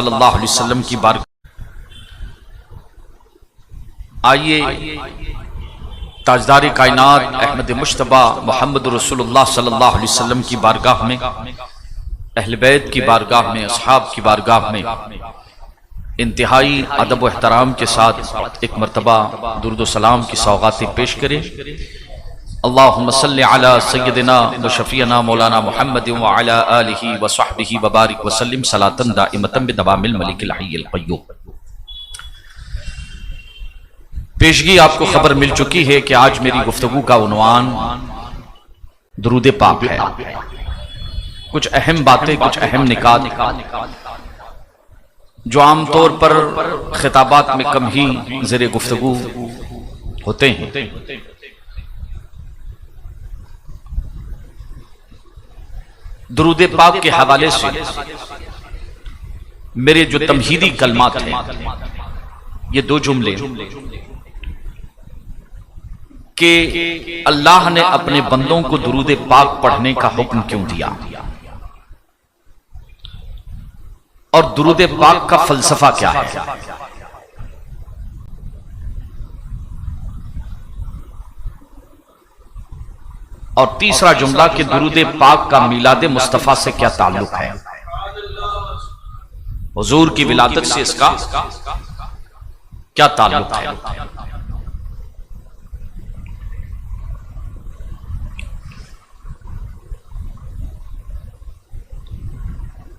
सल्लल्लाहु अलैहि वसल्लम की बारगाह। आइए ताजदार कायनात अहमद मुश्तबा मोहम्मद रसूलुल्लाह सल्लल्लाहु अलैहि वसल्लम की बारगाह में, अहले बैत की बारगाह में, असहाब की बारगाह में इंतहाई अदब व एहतराम के साथ एक मरतबा दुरूद व सलाम की सौगातें पेश करें। अल्लाहुम्मा सल्लि अला सय्यदिना व शफीना मौलाना मुहम्मद व अला आलिहि व सहबिहि व बारिक व सल्लिम सलातन दाइमतन बिदवामिल मलिकिल हय्यिल क़य्यूम। पेशगी आपको खबर मिल चुकी है कि आज मेरी गुफ्तगू का उन्वान दुरूद पाक है। कुछ अहम बातें, कुछ अहम निकात जो आमतौर पर खिताबात में कम ही ज़ेरे गुफ्तगू होते हैं। दुरूद पाक के हवाले से मेरे जो तमहीदी कलमात हैं, ये दो जुमले कि अल्लाह ने अपने बंदों को दुरूद पाक पढ़ने का हुक्म क्यों दिया और दुरूद पाक का फलसफा क्या है। और तीसरा जुमला कि दुरूद पाक का मिलाद मुस्तफा से क्या ताल्लुक है, हुजूर की विलादत से इसका क्या ताल्लुक है।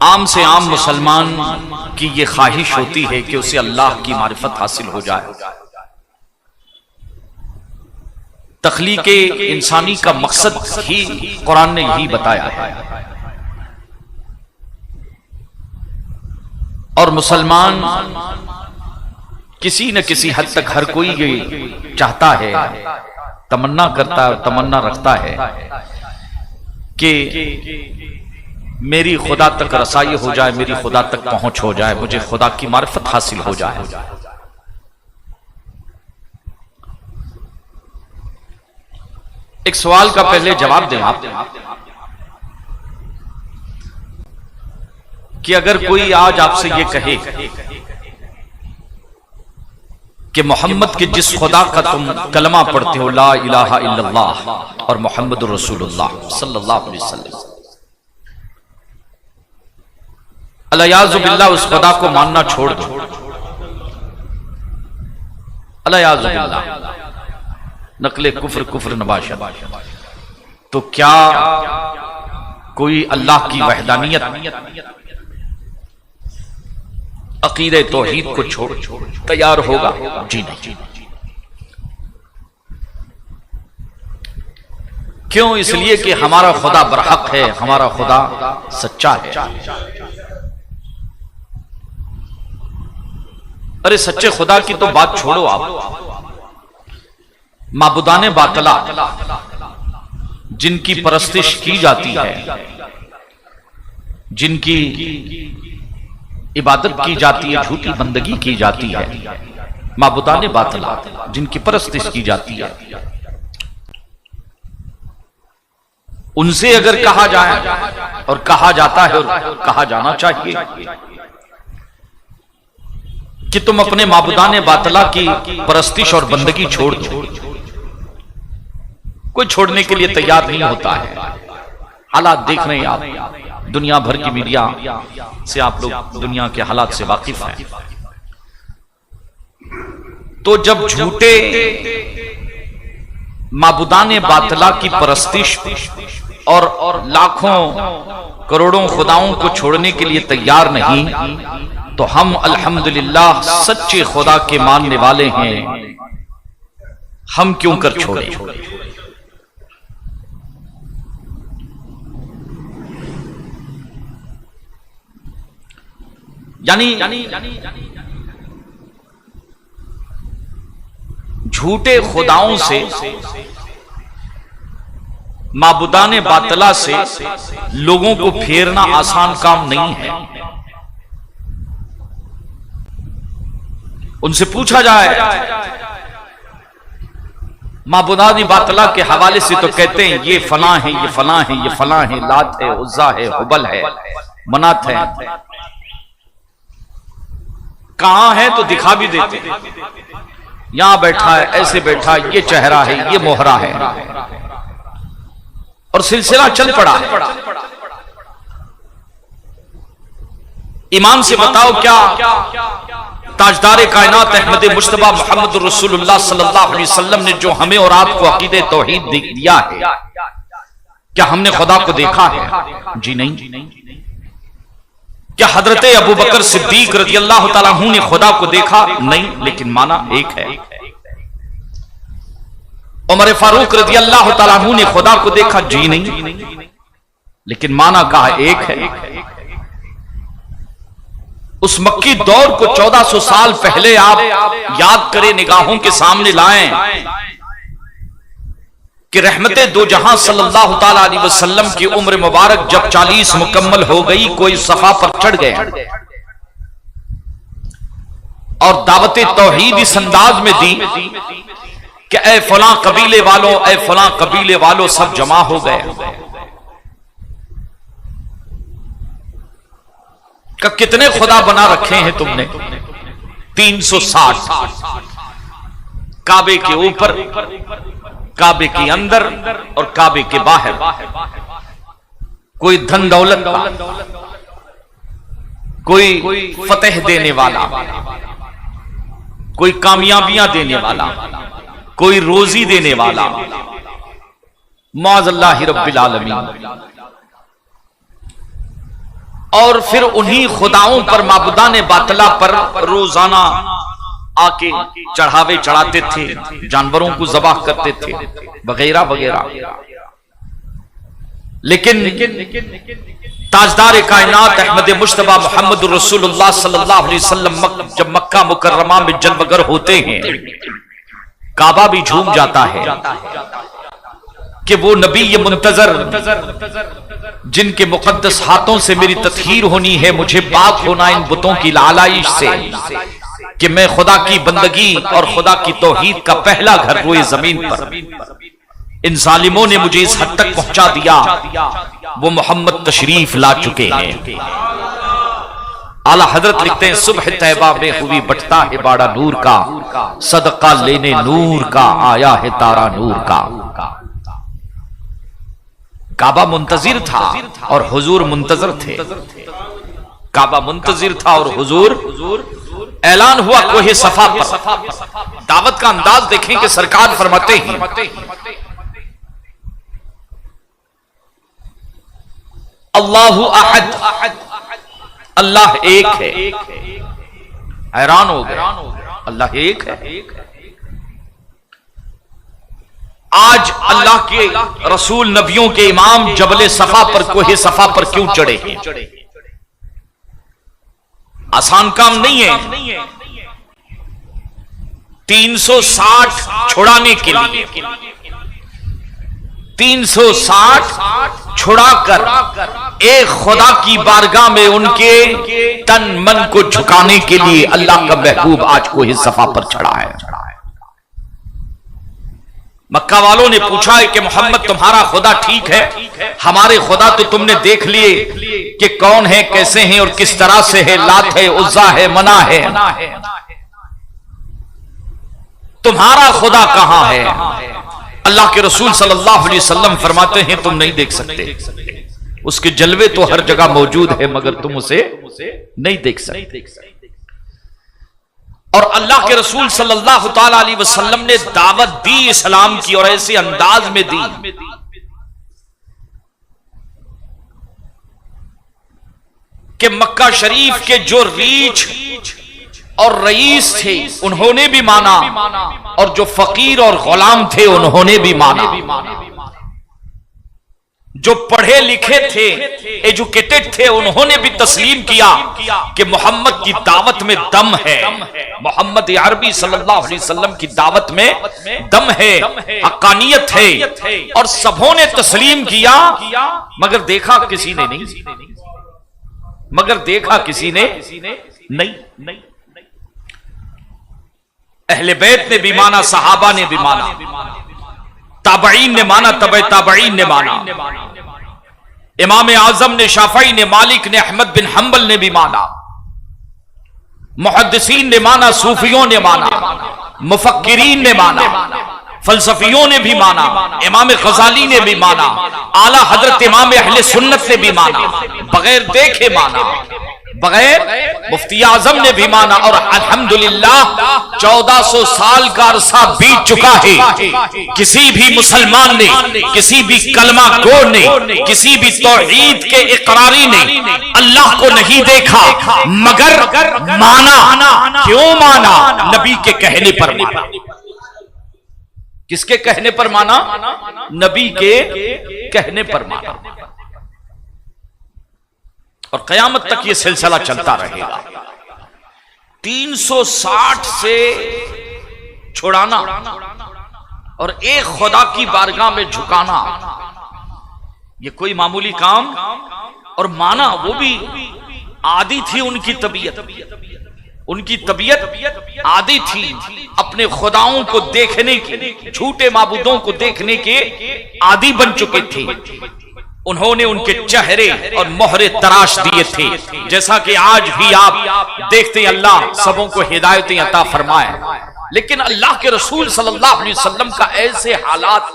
आम से आम मुसलमान की ये ख्वाहिश होती है कि उसे अल्लाह की मारिफत हासिल हो जाए। तख्लीक इंसानी का मकसद ही कुरान ने यही बताया है और मुसलमान किसी न किसी हद तक हर कोई ये चाहता है, तमन्ना करता है, तमन्ना रखता है कि मेरी खुदा तक रसाई हो जाए, मेरी खुदा तक पहुंच हो जाए, मुझे खुदा की मारिफत हासिल हो जाए। एक सवाल का पहले जवाब दें आप कि अगर कोई आज आपसे ये कहे कि मोहम्मद के जिस खुदा का तुम कलमा पढ़ते हो, ला इलाहा इल्लल्लाह और मोहम्मद रसूलुल्लाह सल्लल्लाहु अलैहि वसल्लम, अलियाज़ु बिल्लाह उस खुदा को मानना छोड़ दो, अलियाज़ु बिल्लाह नकले कुफ्र कुफ्र नबाशत, तो क्या कोई अल्लाह की वहदानियत अकीदे तौहीद को छोड़ तैयार होगा? जी नहीं। क्यों? इसलिए कि हमारा खुदा बरहक है, हमारा खुदा सच्चा है। अरे सच्चे खुदा की तो बात छोड़ो आप, माबुदाने बातला जिनकी परस्तिश की जाती है, जिनकी इबादत की जाती है, झूठी बंदगी की जाती है, माबुदाने बातला जिनकी परस्तिश की जाती है, उनसे अगर कहा जाए और कहा जाता है और कहा जाना चाहिए कि तुम अपने माबुदाने बातला की परस्तिश और बंदगी छोड़ दो, कोई छोड़ने के लिए तैयार नहीं होता है। हालात देख रहे हैं आप, दुनिया भर की मीडिया से आप लोग दुनिया के हालात से वाकिफ हैं। तो जब झूठे माबुदाने बातला की परस्तिश और लाखों करोड़ों खुदाओं को छोड़ने के लिए तैयार नहीं, तो हम अल्हम्दुलिल्लाह सच्चे खुदा के मानने वाले हैं, हम क्यों कर छोड़े। यानी झूठे खुदाओं से, माबुदाने बातला से लोगों को फेरना आसान काम नहीं है। उनसे पूछा जाए, माबुदानी बातला के हवाले से तो कहते हैं ये फलां है, ये फलां है, ये फलां है, लात है, उज्जा है, हुबल है, मनात है। कहां है तो दिखा भी देते हैं, यहां बैठा है, ऐसे बैठा है, ये चेहरा है, ये मोहरा है, और सिलसिला चल पड़ा है। ईमान से बताओ क्या ताजदार कायनात अहमद मुश्तबा मोहम्मद रसूलुल्लाह सल्लल्लाहु अलैहि वसल्लम ने जो हमें और आपको अकीदे तौहीद दिया है, क्या हमने खुदा को देखा है? जी नहीं। क्या हजरत अबू बकर सिद्दीक रज़ी अल्लाह तआला अन्हु ने खुदा को देखा? नहीं, लेकिन माना एक है। उमर फारूक रज़ी अल्लाह तआला अन्हु ने खुदा को देखा? जी नहीं, लेकिन माना कहा एक है। उस मक्की दौर को 1400 साल पहले आप याद करें, निगाहों के सामने लाएं कि रहमते दो जहां सल्लल्लाहु ताला अलैहि वसल्लम की उम्र मुबारक जब 40 मुकम्मल हो गई, कोई सफा पर चढ़ गया और दावत तौहीद इस अंदाज में दी कि ऐ फलां कबीले वालों, ऐ फलां कबीले वालों, सब जमा हो गए। कितने खुदा बना रखे हैं तुमने? 360। काबे के ऊपर, काबे के अंदर और काबे के बाहर। कोई धन दौलत का, कोई फतेह देने वाला, कोई कामयाबियां देने वाला, कोई रोजी देने वाला। मौज़ल्लाहि रब्बिल आलमीन। और फिर उन्हीं खुदाओं पर, माबुदाने बातला पर रोजाना आके चढ़ावे चढ़ाते थे, जानवरों को ज़बाह करते थे, वगैरह वगैरह। लेकिन ताजदार कायनात अहमद मुश्तबा मोहम्मद रसूलुल्लाह सल्लल्लाहु अलैहि वसल्लम जब मक्का मुकर्रमा में जलवगर होते हैं, काबा भी झूम जाता है कि वो नबी ये मुंतजर जिनके मुकद्दस हाथों से मेरी तत्हीर होनी है, मुझे पाक होना इन बुतों की लालाइश से, कि मैं खुदा की बंदगी और खुदा की तौहीद का पहला घर रोए जमीन पर। इन जालिमों ने मुझे इस हद तक पहुंचा दिया, वो मोहम्मद तशरीफ ला चुके हैं। आला हजरत लिखते हैं, सुबह तैबा में हुई बटता है बाड़ा नूर का, सदका लेने नूर का आया है तारा नूर का। काबा मुंतजिर था और हुजूर मुंतजर थे। काबा मुंतजिर था और हुजूर। ऐलान हुआ कोहे सफा पर। दावत का अंदाज देखें कि सरकार फरमाते हैं, अल्लाहु अहद, अल्लाह एक है। हैरान हो गए, अल्लाह एक है। आज अल्लाह के रसूल नबियों के इमाम जबले सफा पर, कोहे सफा पर क्यों चढ़े हैं? आसान काम नहीं है। 360 छुड़ाने के लिए, 360 छुड़ाकर एक खुदा की बारगाह में उनके तन मन को झुकाने के लिए अल्लाह का महबूब आज कोहे सफा पर चढ़ा है। मक्का वालों ने पूछा है कि मोहम्मद तुम्हारा खुदा ठीक है? हमारे खुदा तो तुमने देख लिए कि कौन है, कैसे हैं और किस तरह से है। लात है, उज्जा है, मना है। तुम्हारा खुदा कहां है? अल्लाह के रसूल सल्लल्लाहु अलैहि वसल्लम फरमाते हैं, तुम नहीं देख सकते। उसके जलवे तो हर जगह मौजूद है, मगर तुम उसे नहीं देख सकते। और अल्लाह के रसूल सल्लल्लाहु ताला अलैहि वसल्लम ने दावत दी इस्लाम की, और ऐसे अंदाज में दी कि मक्का शरीफ के जो रीछ और रईस थे उन्होंने भी माना, और जो फकीर और गुलाम थे उन्होंने भी माना। जो पढ़े लिखे थे, एजुकेटेड थे, उन्होंने भी तस्लीम किया कि मोहम्मद की दावत में दम है। मोहम्मद अरबी सल्लल्लाहु अलैहि वसल्लम की दावत में दम है, हक्कानियत है। और सबों ने तस्लीम किया, मगर देखा किसी ने नहीं। मगर देखा किसी ने नहीं। अहले बैत ने भी माना, सहाबा ने भी माना, ताबईन ने माना, तबे ताबईन ने माना, इमाम आजम ने, शाफई ने, मालिक ने, अहमद बिन हंबल ने भी माना। मुहद्दिसीन ने माना, सूफियों ने माना, मुफक्किरीन ने माना, फलसफियों ने भी माना, इमाम गजाली ने भी माना, आला हजरत इमाम अहले सुन्नत ने भी माना, बगैर देखे माना, बगैर मुफ्ती आजम ने भी माना। और अल्हम्दुलिल्लाह 1400 साल का अरसा बीत चुका है, किसी भी मुसलमान ने, किसी भी कलमा गो ने, किसी भी तौहीद के इकरारी ने अल्लाह को नहीं देखा, मगर माना। क्यों माना? नबी के कहने पर माना। किसके कहने पर माना? नबी के कहने पर माना। और कयामत तक यह सिलसिला चलता रहेगा। 360 से छुड़ाना और एक खुदा की बारगाह में झुकाना, यह कोई मामूली काम। और माना, वो भी आदी थी उनकी तबीयत, उनकी तबीयत आदी थी अपने खुदाओं को देखने की, झूठे माबूदों को देखने के आदी बन चुके थे। उन्होंने उनके चेहरे और मोहरे तराश दिए थे, जैसा कि आज भी आप देखते हैं। अल्लाह सबों को हिदायतें अता फरमाए, लेकिन अल्लाह के रसूल सल्लल्लाहु अलैहि वसल्लम का ऐसे हालात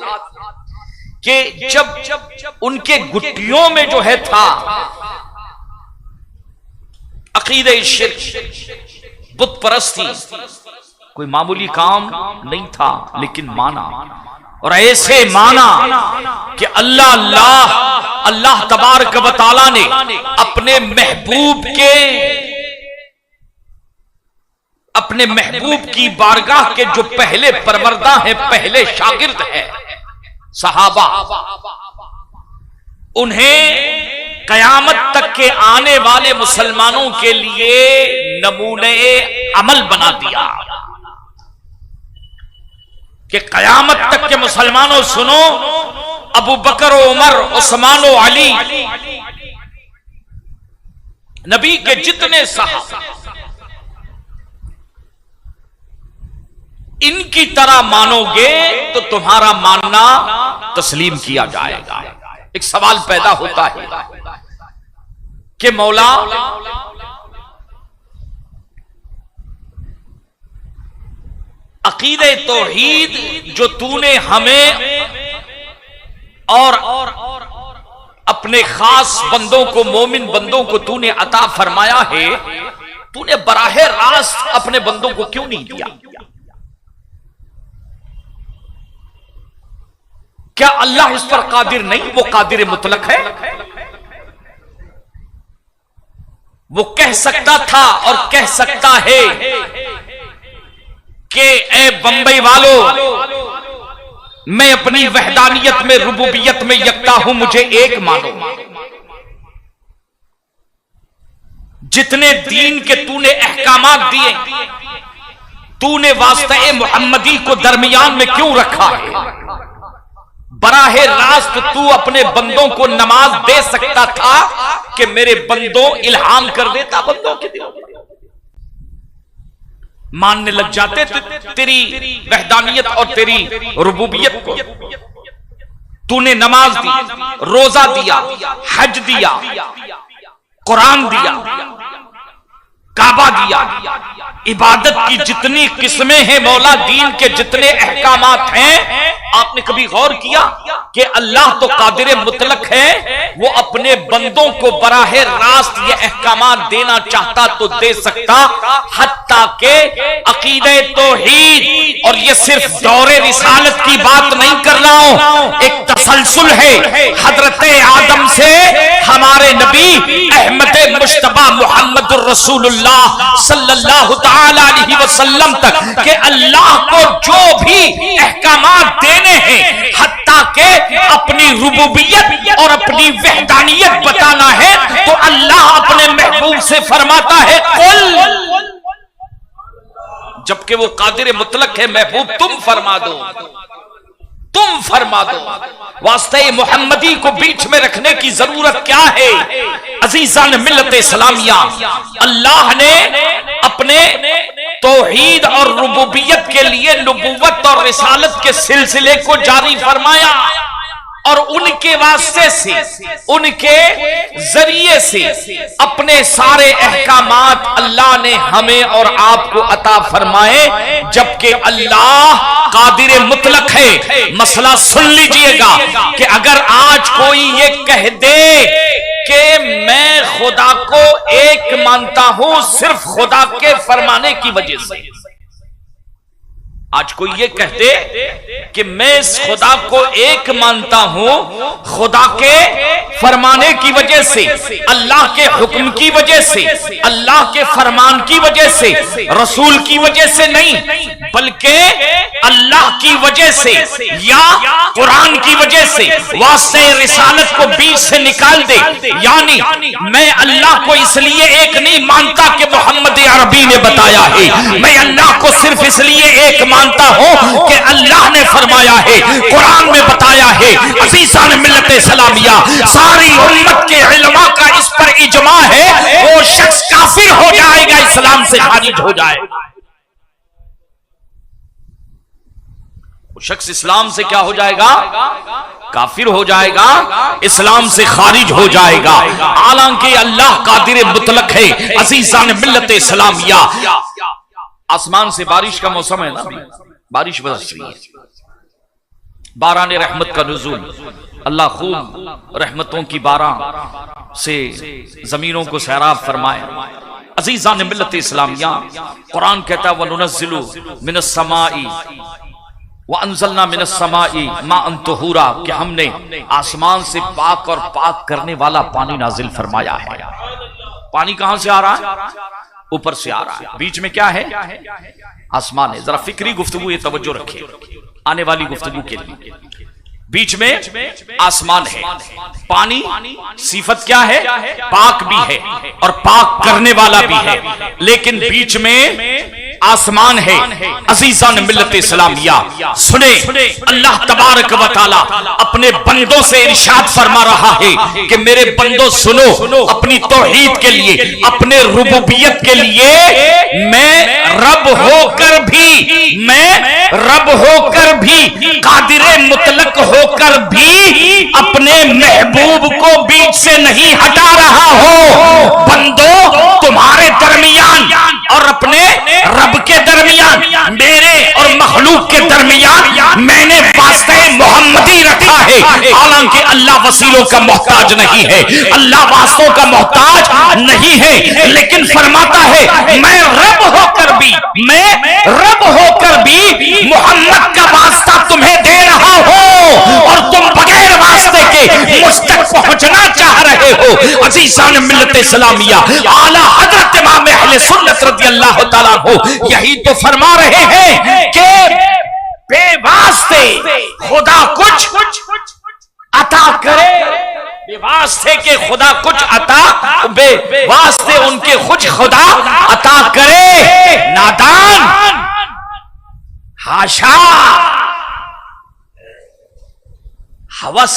कि जब उनके गुटियों में जो है था अकीदे शिर्क, बुत परस्ती, कोई मामूली काम नहीं था, लेकिन माना। और ऐसे माना कि अल्लाह अल्लाह अल्लाह तबारक व तआला ने अपने महबूब की बारगाह के जो पहले परवरदा है, पहले शागिर्द है सहाबा, उन्हें कयामत तक के आने वाले मुसलमानों के लिए नमूने अमल बना दिया कि कयामत तक के मुसलमानों सुनो, अबू बकर, उमर, उस्मान, अली, नबी के जितने साहब, इनकी तरह मानोगे तो तुम्हारा मानना तस्लीम किया जाएगा। एक सवाल पैदा होता है कि मौला, अकीदे तौहीद जो तूने हमें और अपने खास बंदों को, मोमिन बंदों को तूने अता फरमाया है, तूने बराहे रास्त अपने बंदों को क्यों नहीं दिया? क्या अल्लाह इस पर कादिर नहीं? वो कादिर मुतलक है। वो कह सकता था और कह सकता है कि ए बंबई वालों, मैं अपनी वहदानियत में, रुबूबियत में यकता हूं, मुझे एक मानो। जितने दीन के तूने अहकामात दिए, तूने वास्ते मुहम्मदी को दरमियान में क्यों रखा है? बराहे रास्त तू अपने बंदों को नमाज दे सकता था कि मेरे बंदों, इल्हाम कर देता बंदों के दिलों में, मानने लग जाते तेरी वहदानियत और तेरी रुबूबियत को। तूने नमाज दी, रोजा दिया, हज दिया, कुरान दिया, काबा दिया, इबादत की जितनी किस्में हैं मौला, दीन के जितने अहकामात हैं, आपने कभी गौर किया कि अल्लाह तो कादिर मुतलक है, वो अपने बंदों को बराहे रास्त ये अहकामात देना चाहता तो दे सकता, हत्ता के अकीदे तौहीद। और ये सिर्फ दौरे रिसालत की बात नहीं कर रहा हूं, एक तसलसल है हजरत आदम से हमारे नबी अहमद मुश्तबा मुहम्मदुर रसूलुल्लाह सल्लल्लाहु तआला अलैहि वसल्लम तक के अल्लाह को जो भी अहकामात देने हैं, हत्ता के अपनी रुबूबियत और अपनी वहदानियत बताना है, तो अल्लाह अपने महबूब से फरमाता है कुल, जबकि वो कादिर मुतलक है, महबूब तुम फरमा दो, तुम फरमा दो। वास्ते मुहम्मदी को बीच में रखने की जरूरत क्या है? अजीजान मिल्लत इस्लामिया, अल्लाह ने अपने तौहीद और रुबूबियत के लिए नबुव्वत और रिसालत के सिलसिले को जारी फरमाया और उनके वास्ते से, उनके जरिए से अपने सारे अहकामात अल्लाह ने हमें और आपको अता फरमाए, जबकि अल्लाह कादिर मुतलक है। मसला सुन लीजिएगा कि अगर आज कोई ये कह दे कि मैं खुदा को एक मानता हूं सिर्फ खुदा के फरमाने की वजह से, आज कोई ये कहते कि मैं इस खुदा को एक मानता हूं खुदा के फरमाने की वजह से, अल्लाह के हुक्म की वजह से, अल्लाह के फरमान की वजह से, रसूल की वजह से नहीं, बल्कि अल्लाह की वजह से या कुरान की वजह से वास्ते रिसालत को बीच से निकाल दे। यानी मैं अल्लाह को इसलिए एक नहीं मानता कि मोहम्मद अरबी ने बताया है, मैं अल्लाह को सिर्फ इसलिए एक मानता हूं कि अल्लाह ने फरमाया है, कुरान में बताया है। अज़ीज़ान मिल्लत इस्लामिया, सारी उम्मत के इल्मा का इस पर इजमा है, वो शख्स काफिर हो जाएगा, इस्लाम से खारिज हो जाएगा। वो शख्स इस्लाम से क्या हो जाएगा? काफिर हो जाएगा, इस्लाम से खारिज हो जाएगा। हालांकि अल्लाह कादिर मुतलक है। अज़ीज़ान मिल्लत इस्लामिया, आसमान से बारिश का मौसम है ना, बारिश बरस रही है, बारान रहमत का नुज़ूल, अल्लाह खूब रहमतों की बारां से जमीनों को सैराब फरमाए। अज़ीज़ान मिल्लत इस्लामिया, कुरान कहता है वनुनज़्ज़िलु मिनस समाई व अंज़लना मिनस समाई माअन तुहूरा, कि हमने आसमान से पाक और पाक करने वाला पानी नाजिल फरमाया है। पानी कहां से आ रहा है? ऊपर से आ रहा है। बीच में क्या है? आसमान है। जरा फिक्री गुफ्तगू, ये तवज्जो रखिए आने वाली गुफ्तगू के लिए। बीच में आसमान है, पानी सिफत क्या है? पाक भी है और पाक करने वाला भी है, लेकिन बीच में आसमान है। अज़ीज़ान मिल्लत इस्लामिया, सुने, अल्लाह तबारक व तआला अपने बंदों से इरशाद फरमा रहा है कि मेरे बंदों सुनो, अपनी तौहीद के लिए, अपने रुबूबियत के लिए मैं रब होकर भी, मैं रब होकर भी, कादिरे मुतलक होकर भी अपने महबूब को बीच से नहीं हटा रहा हो। बंदो, तुम्हारे दरमियान और अपने रब के दरमियान, मेरे और मखलूक के दरमियान मैंने वास्ते मोहम्मदी रखा है। हालांकि अल्लाह वसीलों का मोहताज नहीं है, अल्लाह वास्तों का मोहताज नहीं है, लेकिन फरमाता है मैं रब होकर भी, मैं रब होकर भी मोहम्मद का वास्ता तुम्हें दे रहा हूं और तुम बगैर वास्ते के मुझ तक पहुंचना चाह रहे हो। अज़ीज़ान मिल्लत इस्लामिया, आला हज़रत इमाम अहले सुन्नत रज़ियल्लाहु तआला अन्हु यही तो फरमा रहे हैं कि बेवास्ते खुदा कुछ अता करे, बेवास्ते के खुदा कुछ अता, बेवास्ते उनके कुछ खुदा अता करे। नादान, हाशा, हवस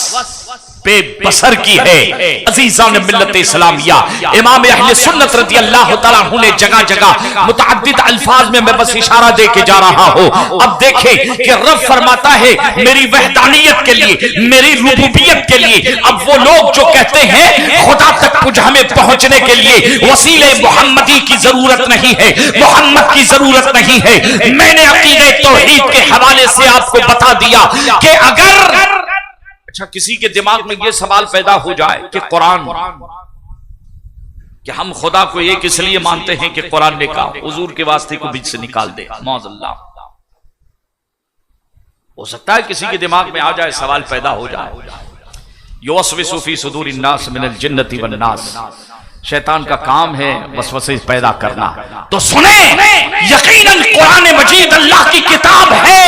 बेबसर की है। अज़ीज़ान मिल्लत इस्लामिया, इमाम अहले सुन्नत रज़ियल्लाहु तआला अन्हु ने जगह जगह मुतअद्दिद अल्फाज में मैं बस इशारा दे के जा रहा हूं। अब देखें कि रब फरमाता है मेरी वहदानियत के लिए, मेरी रुबूबियत के लिए। अब वो लोग जो कहते हैं खुदा तक कुछ हमें पहुंचने के लिए वसीले मोहम्मदी की जरूरत नहीं है, मोहम्मद की जरूरत नहीं है, मैंने अकीदे तौहीद के हवाले से आपको बता दिया कि अगर अच्छा किसी के दिमाग में यह सवाल पैदा हो जाए कि कुरान, कि हम खुदा को एक इसलिए मानते हैं कि कुरान ने कहा, हुजूर के वास्ते को बीच से निकाल दे, मौज़ल्लाह, हो सकता है किसी के दिमाग में आ जाए, सवाल पैदा हो जाए। युवस्विसु फी सुदूरिन नास मिनल जिन्नति वन नास, शैतान का काम है वसवसे पैदा करना। तो सुने, यकीनन कुरान मजीद अल्लाह की किताब है,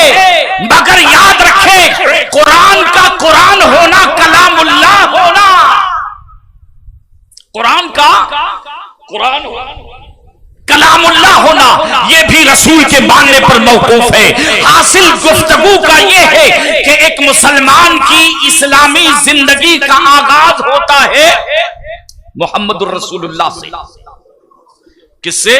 मगर याद रखें कुरान का कुरान होना, कलामुल्लाह होना, कुरान का कुरान कलामुल्लाह होना, यह भी रसूल के मानने पर मौकूफ है। हासिल गुफ्तगू का यह है कि एक मुसलमान की इस्लामी जिंदगी का आगाज होता है मोहम्मदुर रसूलुल्लाह से। किससे?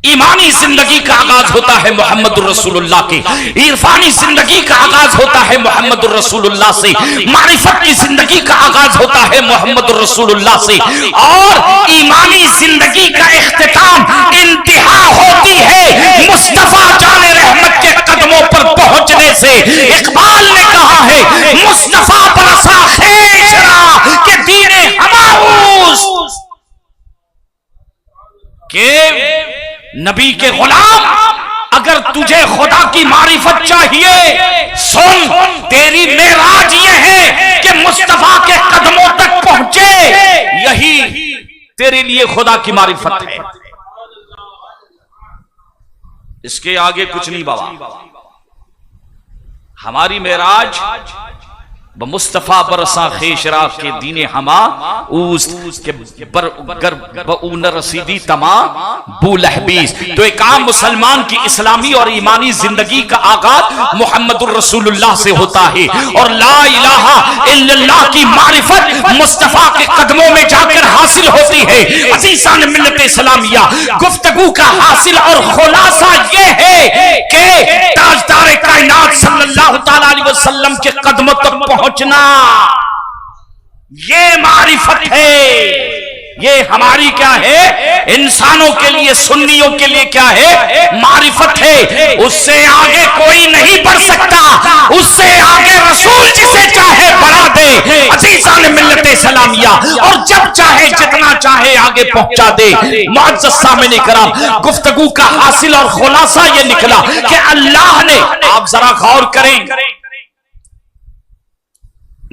ईमानी जिंदगी का आगाज होता है मोहम्मदुर रसूलुल्लाह के, इरफानी जिंदगी का आगाज होता है मोहम्मदुर रसूलुल्लाह से, मारिफत की जिंदगी का आगाज होता है मोहम्मदुर रसूलुल्लाह से, और ईमानी जिंदगी का इख्तिताम इंतहा होती है मुस्तफा जाने रहमत के कदमों पर पहुंचने से। इकबाल ने कहा है मुस्तफा बरसा खेशरा के दीने हमाऊस के नबी के गुलाम, अगर तुझे खुदा की मारिफत चाहिए सुन, तेरी मेराज ये है कि मुस्तफा के कदमों तक पहुंचे, यही तेरे लिए खुदा की मारिफत है। इसके आगे कुछ नहीं बाबा। हमारी मेराज ब मुस्तफा बरसा खेशरा के दीने हमा उस के बर गर ब रसीदी तमा बुलहबीस। तो एक आम मुसलमान की इस्लामी और ईमानी जिंदगी का आगाज मोहम्मदुर रसूलुल्लाह से होता है, और ला इलाहा इल्लल्लाह की मारिफत मुस्तफा के कदमों में जाकर हासिल होती है। अज़ीज़ान मिल्लत इस्लामिया, गुफ्तगू का हासिल और खुलासा यह है कि ताजदार कायनात सल्लल्लाहु तआला अलैहि वसल्लम के कदमों तक पहुंचना ये मारिफत है। ये हमारी क्या है, इंसानों के लिए, सुन्नियों के लिए क्या है, मारिफत है। उससे आगे कोई नहीं बढ़ सकता, उससे आगे रसूल जिसे चाहे बढ़ा दे। अज़ीज़ान मिल्लत इस्लामिया, और जब चाहे जितना चाहे आगे पहुंचा दे। मुअज़्ज़ज़ सामिन इकराम, गुफ्तगू का हासिल और खुलासा ये निकला कि अल्लाह ने, आप जरा गौर करें,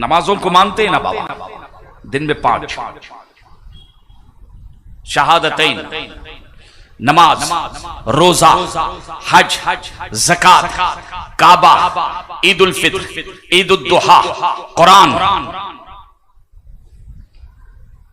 नमाजों को मानते हैं ना बाबा, दिन में 5 शहादतैन, नमाज, रोजा, हज, ज़कात, काबा, ईद उल फित्र, ईद उद दुहा, कुरान,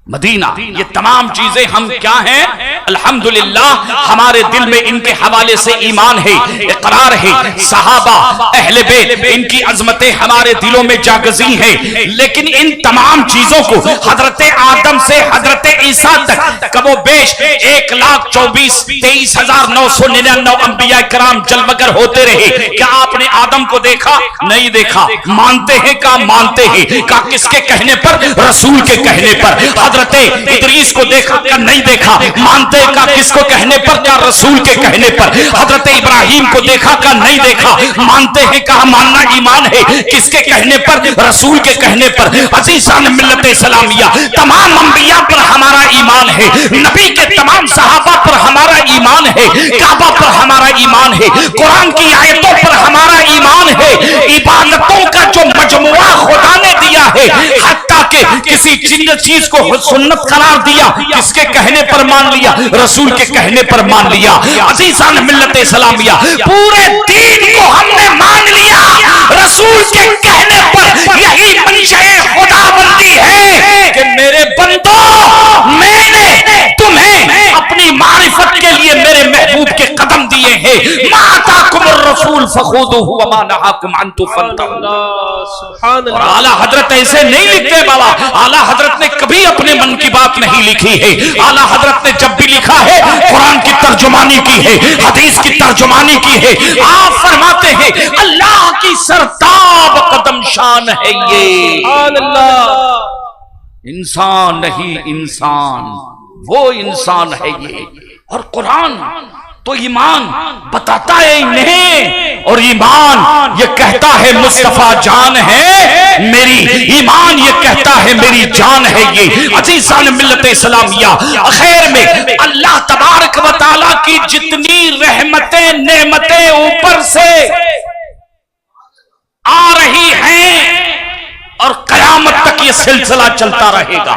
मदीना, ये तमाम चीजें हम क्या हैं, अल्हम्दुलिल्लाह हमारे दिल में इनके हवाले से ईमान है, इकरार है। सहाबा, अहले बैत, इनकी अजमतें हमारे दिलों में जागज़ी हैं। लेकिन इन तमाम चीजों को हजरत आदम से हजरत ईसा तक कबो बेश 1,24,23,999 अंबिया किराम जलवगर होते रहे। क्या आपने आदम को देखा? नहीं देखा। मानते हैं का? मानते हैं का? किसके कहने पर? रसूल के कहने पर। इदरीस को देखा क्या? नहीं देखा। मानते का? किसको कहने पर? क्या? रसूल के कहने पर। हजरत इब्राहिम को देखा का? नहीं देखा। मानते हैं का? मानना ईमान है। किसके कहने पर? रसूल के कहने पर। अज़ीज़ान मिल्लत इस्लामिया, तमाम अंबिया पर हमारा ईमान है, नबी के तमाम सहाबा पर हमारा ईमान है, काबा पर हमारा ईमान है, कुरान की आयतों पर हमारा ईमान है। इबादतों का जो मजमुआ खुदा ने दिया है, हत्ता के किसी चीज को सुन्नत करार दिया, किसके कहने पर मान लिया? रसूल के कहने पर मान लिया। अज़ीज़ान मिल्लत इस्लामिया, पूरे दीन को हमने मान लिया रसूल के कहने पर। यही मंशा-ए खुदाबंदी है कि मेरे बंदो, मैंने तुम्हें अपनी मारिफत के लिए मेरे महबूब के कदम दिए हैं। मा आताकुमुर रसूल फखुदूहु व मा नहाकुम अन्हु फंतहू। और आला हजरत ऐसे नहीं लिखते बाबा, आला हजरत ने कभी अपने मन की बात नहीं लिखी है। आला हजरत ने जब भी लिखा है, कुरान की तर्जुमानी की है, हदीस की तर्जुमानी की है। आप फरमाते हैं अल्लाह की सरताब कदम शान है ये, इंसान नहीं इंसान, वो इंसान है ये। और कुरान तो ईमान बताता है इन्हें, और ईमान ये कहता है मुस्तफा जान है मेरी, ईमान ये कहता है मेरी जान है ये। अज़ीज़ान मिल्लत इस्लामिया, आखिर में अल्लाह तबारक व तआला की जितनी रहमतें नेमतें ऊपर से आ रही हैं और कयामत तक ये सिलसिला चलता रहेगा।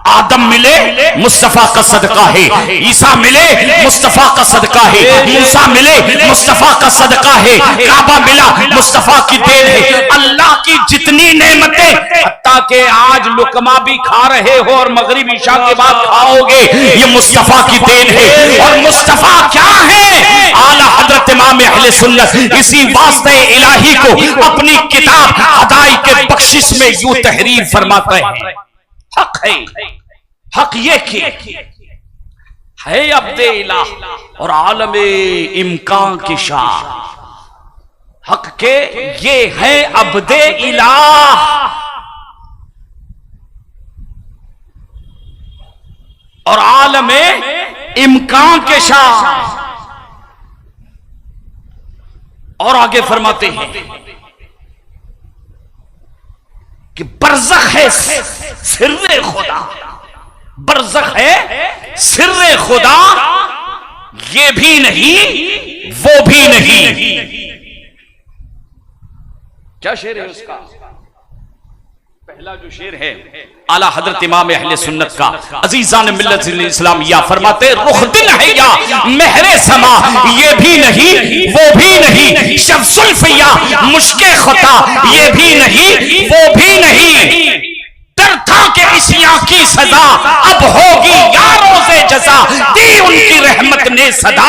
आदम मिले, मुस्तफा का सदका है। ईसा मिले, मुस्तफा का सदका है। मूसा मिले, मुस्तफा का सदका है। काबा मिला, मुस्तफा की देन है। अल्लाह की जितनी नेमतें, हत्ता के आज लुकमा भी खा रहे हो और मगरिब ईशा के बाद खाओगे, ये मुस्तफा की देन है। और मुस्तफा क्या है? आला हजरत इमाम अहले सुन्नत इसी वास्ते इलाही को अपनी किताब हदाई के बख्शिश में यूं तहरीर फरमाते हैं, हक है, हक ये कि है अब्दे इलाह और आलम इम्कान की शाह हक के ये है अब्दे इलाह। और आलम इम्कान के शाह। और आगे फरमाते हैं कि बरज़ख है सिर्रे खुदा, बरज़ख है सिर्रे खुदा, ये भी नहीं वो भी नहीं। क्या शेर है उसका? पहला जो शेर है आला हजरत इमाम अहले सुन्नत का अजीजान मिल्लत इस्लामिया फरमाते, रुख दिल है या महरे समा, ये भी नहीं वो भी नहीं। शब सुल्फिया मुश्के खुता, ये भी नहीं वो भी नहीं। डर था कि इस यहाँ की सजा अब होगी यारों से जजा, दी उनकी रहमत ने सदा,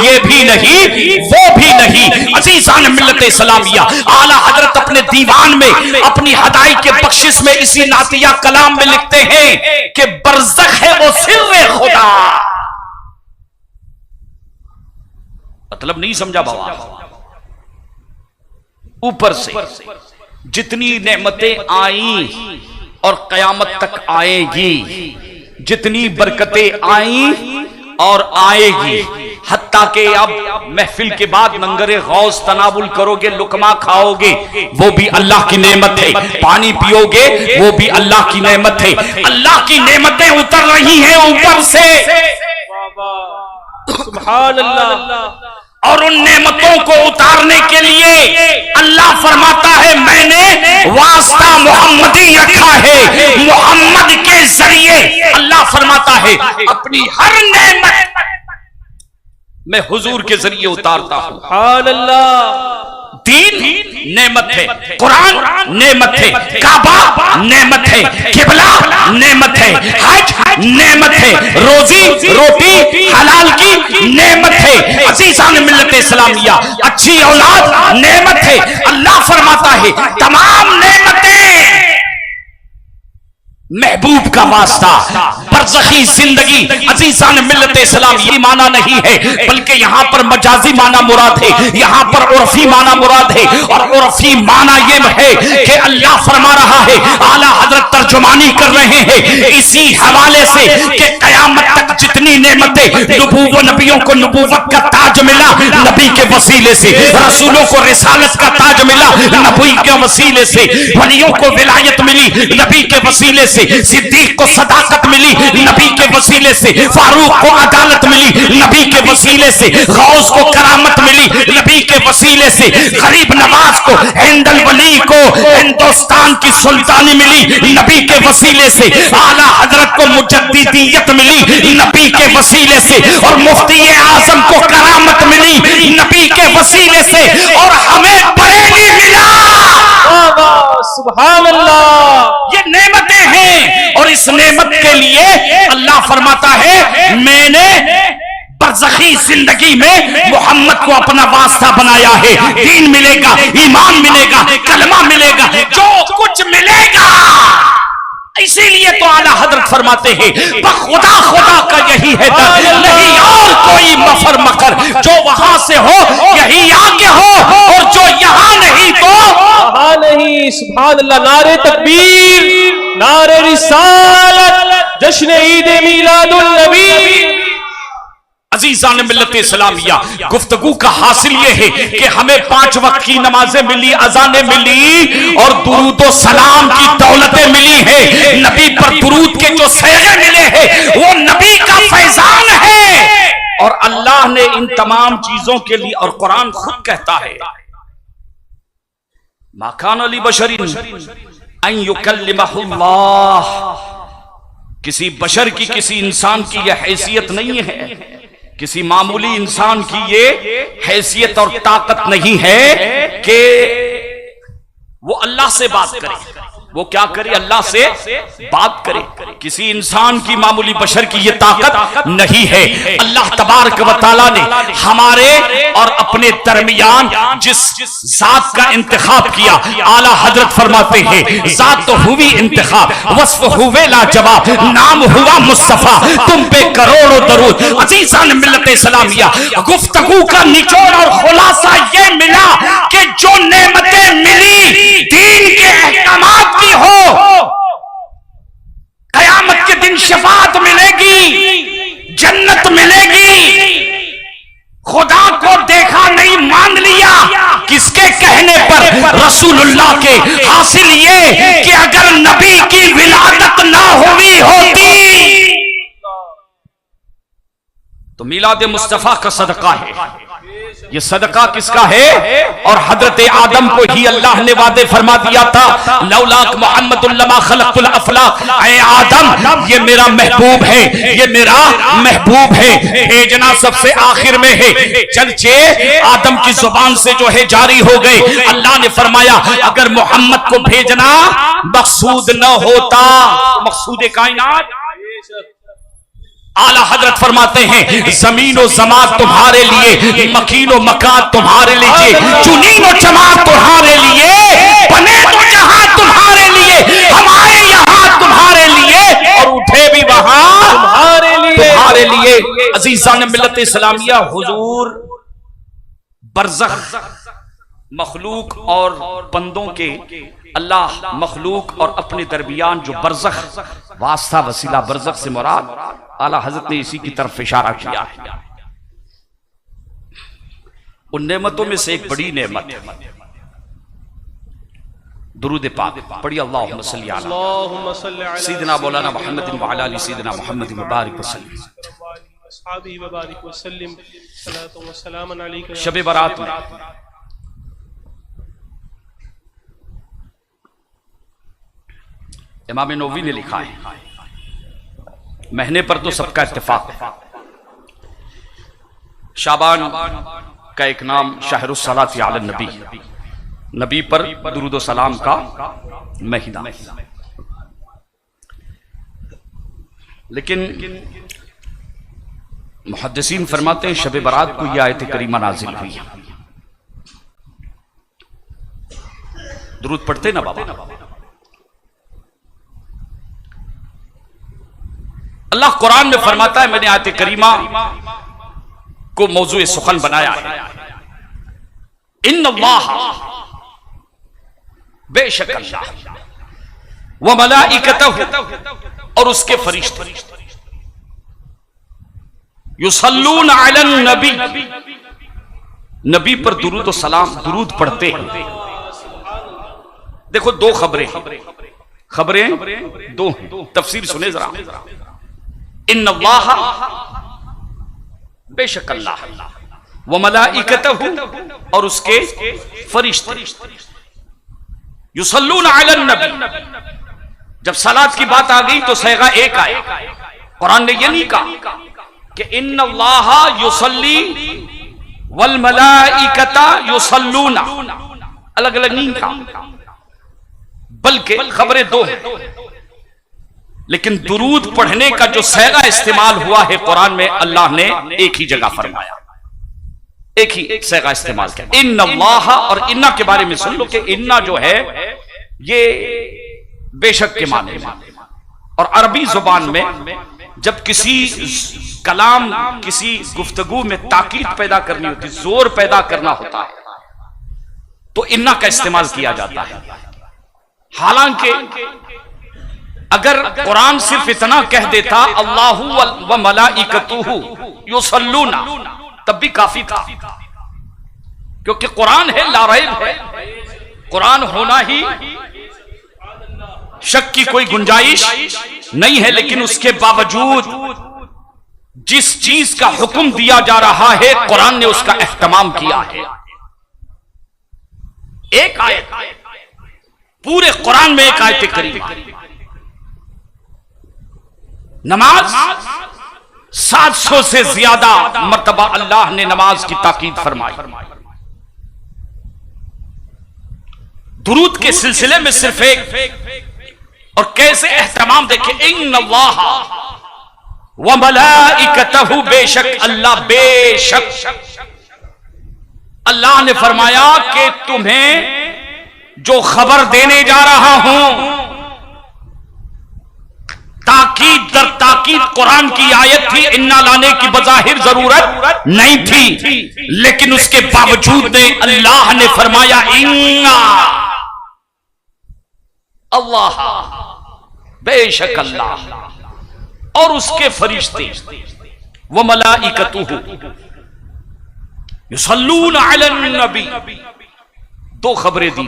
ये भी नहीं वो भी नहीं। अजीजान मिल्लत इस्लामिया आला हजरत अपने दीवान में अपनी हदाई के बख्शिश में इसी नातिया कलाम में लिखते हैं कि बरज़ख है वो सिर्रे खुदा। मतलब नहीं समझा बाबा? ऊपर से जितनी नेमतें आई और कयामत तक आएगी, जितनी बरकतें आई और आएगी, हत्ता के अब महफिल के बाद लंगरे गौस तनावुल करोगे, लुकमा खाओगे, वो भी अल्लाह की नेमत है। पानी पियोगे, वो भी अल्लाह की नेमत है। अल्लाह की नेमतें उतर रही हैं ऊपर से, सुभान अल्लाह। और उन नेमतों को उतारने के लिए अल्लाह फरमाता है, मैंने वास्ता मोहम्मदी रखा है। मोहम्मद के जरिए अल्लाह फरमाता है अपनी हर नेमत मैं हुजूर के जरिए उतारता हूं। सुभान अल्लाह। दीन नेमत है, कुरान नेमत है, काबा नेमत है, किबला नेमत है, हज नेमत है, रोजी रोटी हलाल की नेमत है। अजीज़ान मिल्लत इस्लामिया अच्छी औलाद नेमत है। अल्लाह फरमाता है तमाम नेमतें महबूब का वास्ता, बरज़खी जिंदगी। अजीज़ान मिल्लत इस्लाम ये माना नहीं है, बल्कि यहाँ पर मजाजी माना मुराद है, यहाँ पर उर्फी माना मुराद है। और उर्फी माना ये है कि अल्लाह फरमा रहा है, आला हजरत तर्जुमानी कर रहे हैं इसी हवाले से कि कयामत तक जितनी नेमतें नबियों को नबूवत का ताज मिला नबी के वसीले से, रसूलों को रिसालत का ताज मिला नबी के वसीले से, वलियों को विलायत मिली नबी के वसीले से, सिद्दीक को सदाकत मिली नबी के वसीले से, फारूक को अदालत मिली नबी के वसीले से, गौस को करामत मिली नबी के वसीले से, गरीब नवाज को, हिंदल वली को हिंदुस्तान की सुल्तानी मिली नबी के वसीले से, आला हजरत को मुजद्दिदियत मिली नबी के वसीले से, और मुफ्ती आजम को करामत मिली नबी के वसीले से, और हमें बरेली मिला। सुभान अल्लाह। ये नेमतें हैं और इस नेमत के लिए अल्लाह फरमाता है मैंने बरज़खी जिंदगी में मोहम्मद को अपना वास्ता बनाया है। दीन मिलेगा, ईमान मिलेगा, कलमा मिलेगा, जो कुछ मिलेगा। इसीलिए तो आला हजरत फरमाते हैं खुदा खुदा का यही है दर, नहीं और कोई मफर मकर, जो वहां से हो यही आके हो, और जो यहाँ नहीं तो वहां नहीं। सुभान अल्लाह। नारे तकबीर, नारे रिसालत, जश्न ईद मीलादुन नबी। अजीज़ान मिल्लत इस्लामिया गुफ्तगू का हासिल ये है कि हमें 5 वक्त की नमाजें मिली, अजानें मिली, और दुरूद व सलाम की दौलतें मिली है। नबी पर दुरूद के जो सैगे मिले हैं वो नबी का फैजान है। और अल्लाह ने इन तमाम चीजों के लिए, और कुरान खुद कहता है मा कान ली बशरिन अन युकल्लिमहुल्लाह, किसी बशर की, किसी इंसान की यह हैसियत नहीं है, किसी मामूली इंसान की ये हैसियत और ताकत नहीं है कि वो अल्लाह से बात करे। वो क्या करे, अल्लाह से बात करे। किसी इंसान की, मामूली बशर की ये ताकत नहीं है। अल्लाह तबारक व तआला ने हमारे और अपने दरमियान जिस जात का इंतखाब किया, आला हजरत फरमाते हैं जात तो हुई इंतखाब, वस्फ हुए लाजवाब, नाम हुआ मुस्तफा, तुम पे करोड़ों दरूद। अजीजान मिल्लत इस्लामिया, गुफ्तगू का निचोड़ और खुलासा ये मिला कि जो नेमतें मिली दीन के अहकामात की हो, कयामत के दिन शफाअत मिलेगी, जन्नत मिलेगी। खुदा को देखा नहीं, मान लिया। किसके कहने पर? रसूलुल्लाह के। हासिल ये कि अगर नबी की विलादत ना हुई होती तो मिलाद मुस्तफा का सदका है। ये सदका किसका है? और हजरत आदम को ही अल्लाह ने वादे फरमा दिया था, लौलाक मोहम्मदुल लमा खलक़तुल अफलाक। ऐ आदम, ये मेरा महबूब है, ये मेरा महबूब है, भेजना सबसे आखिर में है। चलचे आदम की जुबान से जो है जारी हो गए। अल्लाह ने फरमाया अगर मोहम्मद को भेजना मकसूद न होता, मकसूद कायनात। आला हजरत फरमाते हैं जमीन और जमात तुम्हारे लिए, मकीन और मकान तुम्हारे लिए, चुनीन और जमात तुम्हारे लिए, बने तो जहां तुम्हारे लिए, हमारे यहाँ तुम्हारे लिए, और उठे भी वहां तुम्हारे लिए। अजीजान मिल्लत इस्लामिया, हुजूर बरज़ख मखलूक और बंदों के, अल्लाह मखलूक और अपने दरमियान जो बरज़ख वास्ता वसीला, बरज़ख से मुराद आला हजरत ने इसी की तरफ इशारा किया है। उन नेमतों में से एक बड़ी नेमत है दुरूद पाक। पढ़िए अल्लाहुम्मा सल्ली अला सय्यिदिना मौलाना मुहम्मद व अला आलि सय्यिदिना मुहम्मद व बारिक वसल्लम। शब बारात में इमाम नववी ने लिखा है, महीने पर तो सबका इत्तेफाक है, शाबान का एक नाम शहरुस्सलाति अला नबी, नबी पर दुरूद सलाम का महीना। लेकिन मुहद्दिसीन फरमाते हैं शब बारात को यह आयत करीमा नाजिल हुई है। दुरूद पढ़ते ना बाबा? अल्लाह कुरान में फरमाता है मैंने आयत करीमा को मौजूए सुखन बनाया है। इन्नल्लाह, बेशक अल्लाह, व मलाइकतहु, और उसके फरिश्ते, युसल्लून अलन नबी, नबी पर दुरूद और सलाम, दुरूद पढ़ते हैं। देखो दो खबरें दो हैं, तफसीर सुने जरा। इन्नल्लाह, बेशक अल्लाह, व मलाइकतहु, और उसके फरिश्ते, युसल्लून अलन नबी। जब सलात की बात आ गई तो सैगा एक आया। कुरान ने ये नहीं कहा कि इन्नल्लाह युसल्ली वल मलाइकता युसल्लूना, अलग अलग नहीं कहा, बल्कि खबरें दो हैं। लेकिन दुरूद पढ़ने का जो सैगा इस्तेमाल हुआ है कुरान में, अल्लाह ने एक ही जगह फरमाया, एक ही सैगा इस्तेमाल किया, इन्नल्लाह। और इन्ना के बारे में सुन लो कि इन्ना जो है ये बेशक के माने में, और अरबी जुबान में जब किसी कलाम, किसी गुफ्तगू में ताकीद पैदा करनी होती, जोर पैदा करना होता है, तो इन्ना का इस्तेमाल किया जाता है। हालांकि अगर कुरान सिर्फ इतना कह देता अल्लाहु व मलाइकतुहु युसल्लूना, तब भी काफी था, क्योंकि कुरान है, ला रैब है, कुरान होना ही शक की कोई गुंजाइश नहीं है। लेकिन उसके बावजूद जिस चीज का हुक्म दिया जा रहा है, कुरान ने उसका एहतमाम किया है। एक आयत, पूरे कुरान में एक आयत करीमा। नमाज 700 से ज्यादा मर्तबा अल्लाह ने नमाज की ताकीद फरमाई। दुरूद के सिलसिले में सिर्फ एक, और कैसे एहतमाम देखे, इन्नल्लाह व मलाइकतहु, बेशक अल्लाह, बेशक अल्लाह ने फरमाया कि तुम्हें जो खबर देने जा रहा हूं, ताकीद दर ताकीद कुरान की आयत थी, इन्ना लाने की बज़ाहिर जरूरत नहीं थी, लेकिन उसके बावजूद ने अल्लाह ने फरमाया इन्ना, अल्लाह, बेशक अल्लाह और उसके फरिश्ते, व मलाइकतुहु युसल्लून अलन नबी, दो खबरें दी।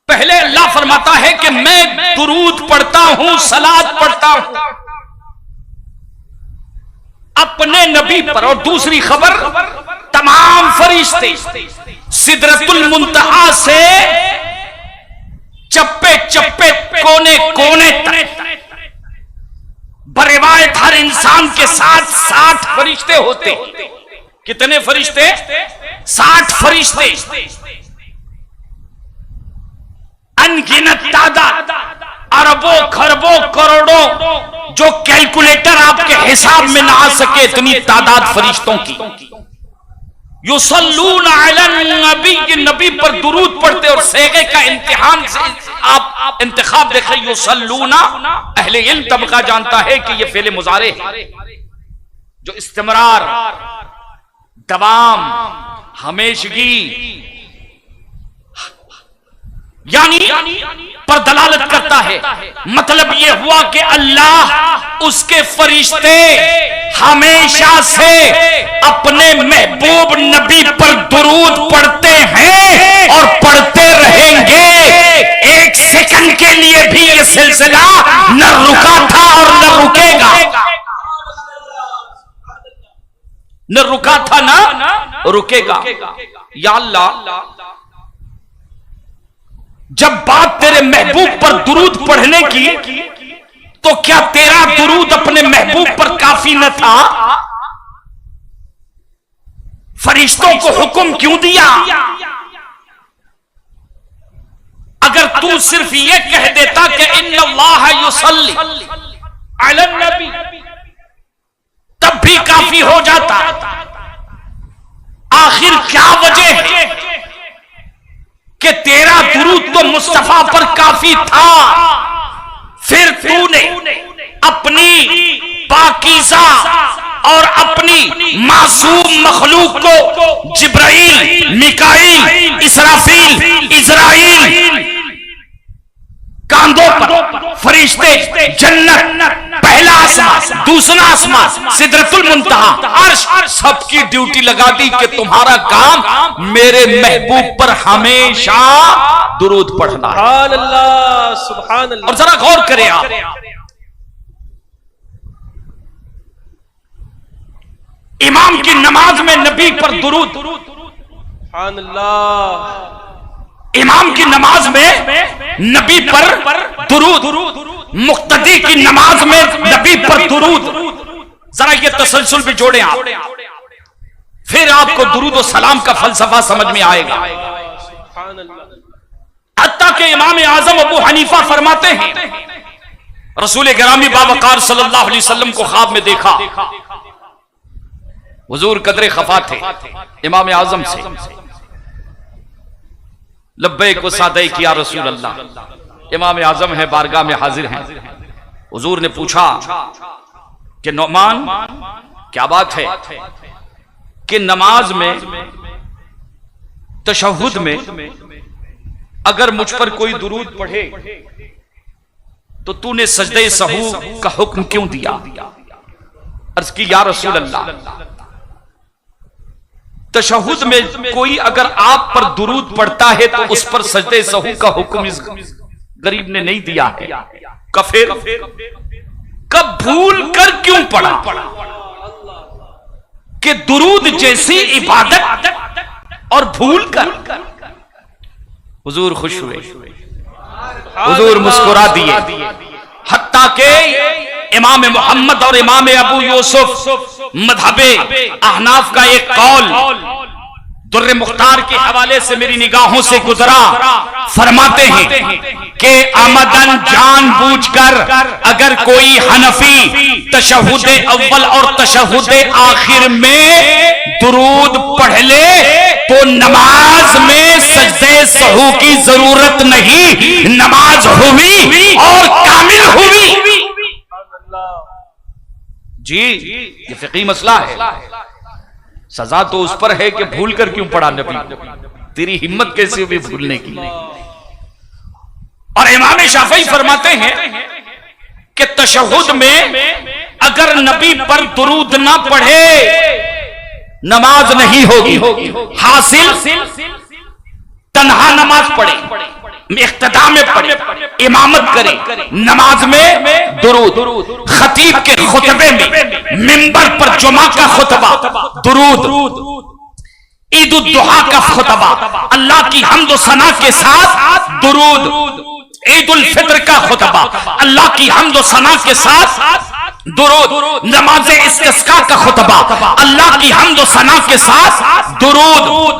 पहले अल्लाह फरमाता है कि मैं दुरूद पढ़ता हूं, सलात पढ़ता हूं अपने नबी पर, और दूसरी खबर तमाम फरिश्ते सिदरतुल मुंतहा से चप्पे चप्पे कोने कोने तक, बरिवायत हर इंसान के साथ 60 फरिश्ते होते। कितने फरिश्ते? 60 फरिश्ते, अनगिनत तादाद, अरबों खरबों करोड़ों, जो कैलकुलेटर आपके हिसाब में ना आ सके, इतनी तादाद फरिश्तों की। युसल्लून अलन नबी, नबी पर दुरूद पढ़ते, और सेगे का इम्तिहान से आप इंतखाब देखें, युसल्लूना, अहले इल्म तबका जानता है कि यह फेले मुजारे है, जो इस्तिमरार, दवाम, हमेशगी यानी पर दलालत करता है। मतलब यह हुआ कि अल्लाह, उसके फरिश्ते हमेशा से अपने महबूब नबी पर दुरूद पढ़ते हैं और पढ़ते रहेंगे। एक सेकंड के लिए भी यह सिलसिला न रुका था और न रुकेगा, न रुका था ना रुकेगा। या अल्लाह, जब बात तेरे महबूब पर दुरूद पढ़ने की, तो क्या तेरा दुरूद अपने महबूब पर काफी न था? फरिश्तों को हुक्म क्यों दिया? अगर तू सिर्फ ये कह देता कि इन्नल्लाह युसल्ली अलन नबी, तब भी काफी हो जाता। आखिर क्या वजह है कि तेरा दुरूद तो मुस्तफा पर काफी था, फिर तूने अपनी पाकीज़ा और अपनी मासूम मखलूक को जिब्राइल, मिकाईल, इसराफील, इज़राइल, कांधों पर फरिश्ते, जन्नत, पहला आसमान, दूसरा आसमान, सिदरतुल मुंतहा, अर्श, सबकी ड्यूटी लगा दी कि तुम्हारा काम मेरे महबूब पर हमेशा दुरूद पढ़ना है। सुभान अल्लाह, सुभान अल्लाह। और जरा गौर करें आप, इमाम की नमाज में नबी पर दुरूद, सुभान अल्लाह, इमाम की नमाज में नबी पर दुरूद, मुक्तदी की नमाज में नबी पर दुरूद। जरा ये तसलसल भी जोड़ें आप, फिर आपको दुरूद और सलाम का फलसफा समझ में आएगा। हत्ता के इमाम आजम अबू हनीफा फरमाते हैं, रसूल गिरामी बावकार सल्लल्लाहु अलैहि वसल्लम को ख्वाब में देखा। हुजूर कदरे खफा थे इमाम आजम से, लब्बैक व सादैक या रसूल अल्लाह। इमाम आजम है, बारगाह में हाजिर हैं। हुजूर ने पूछा कि नौमान, क्या बात है कि नमाज में, तशहुद में अगर मुझ पर कोई दुरूद पढ़े तो तूने सजदे सहू का हुक्म क्यों दिया? अर्ज की, या रसूल अल्लाह, तशहुद में कोई अगर आप पर दुरूद पढ़ता है तो उस पर सजदे सहू का हुक्म इस गरीब ने नहीं दिया है। कफिर, कब भूल कर क्यों पढ़ा कि दुरूद जैसी इबादत और भूल कर? हुजूर खुश हुए, हुजूर मुस्कुरा दिए। हत्ता के इमाम मोहम्मद और इमाम अबू यूसुफ मज़हबे अहनाफ का एक कौल दुर्रे मुख्तार के हवाले से मेरी निगाहों से गुजरा, फरमाते हैं कि आमदन जानबूझकर अगर कोई हनफी तशहुद अव्वल और तशहुद आखिर में दुरूद पढ़ ले तो नमाज में सजदे सहू की जरूरत नहीं, नमाज हुई और कामिल हुई। जी ये फिक़ही मसला है। सजा तो उस पर है कि भूल कर क्यों पढ़ा नबी, तेरी हिम्मत कैसे हुई भूलने की। और इमाम शाफई फरमाते हैं कि तशहुद में अगर नबी पर दुरूद ना पढ़े नमाज नहीं होगी, हासिल तन्हा नमाज पढ़े, इख्तिदा में पढ़े, इमामत करे, नमाज में दुरूद, खतीब के खुतबे में मिंबर पर जुमा का खुतबा दुरूद, ईद उद दुहा का खुतबा अल्लाह की हम्द व सना के साथ दुरूद, ईद उल फित्र का खुतबा अल्लाह की हम्द व सना के साथ दुरूद, नमाज इस्तिस्का का खुतबा अल्लाह की हम्द व सना के साथ दुरूद,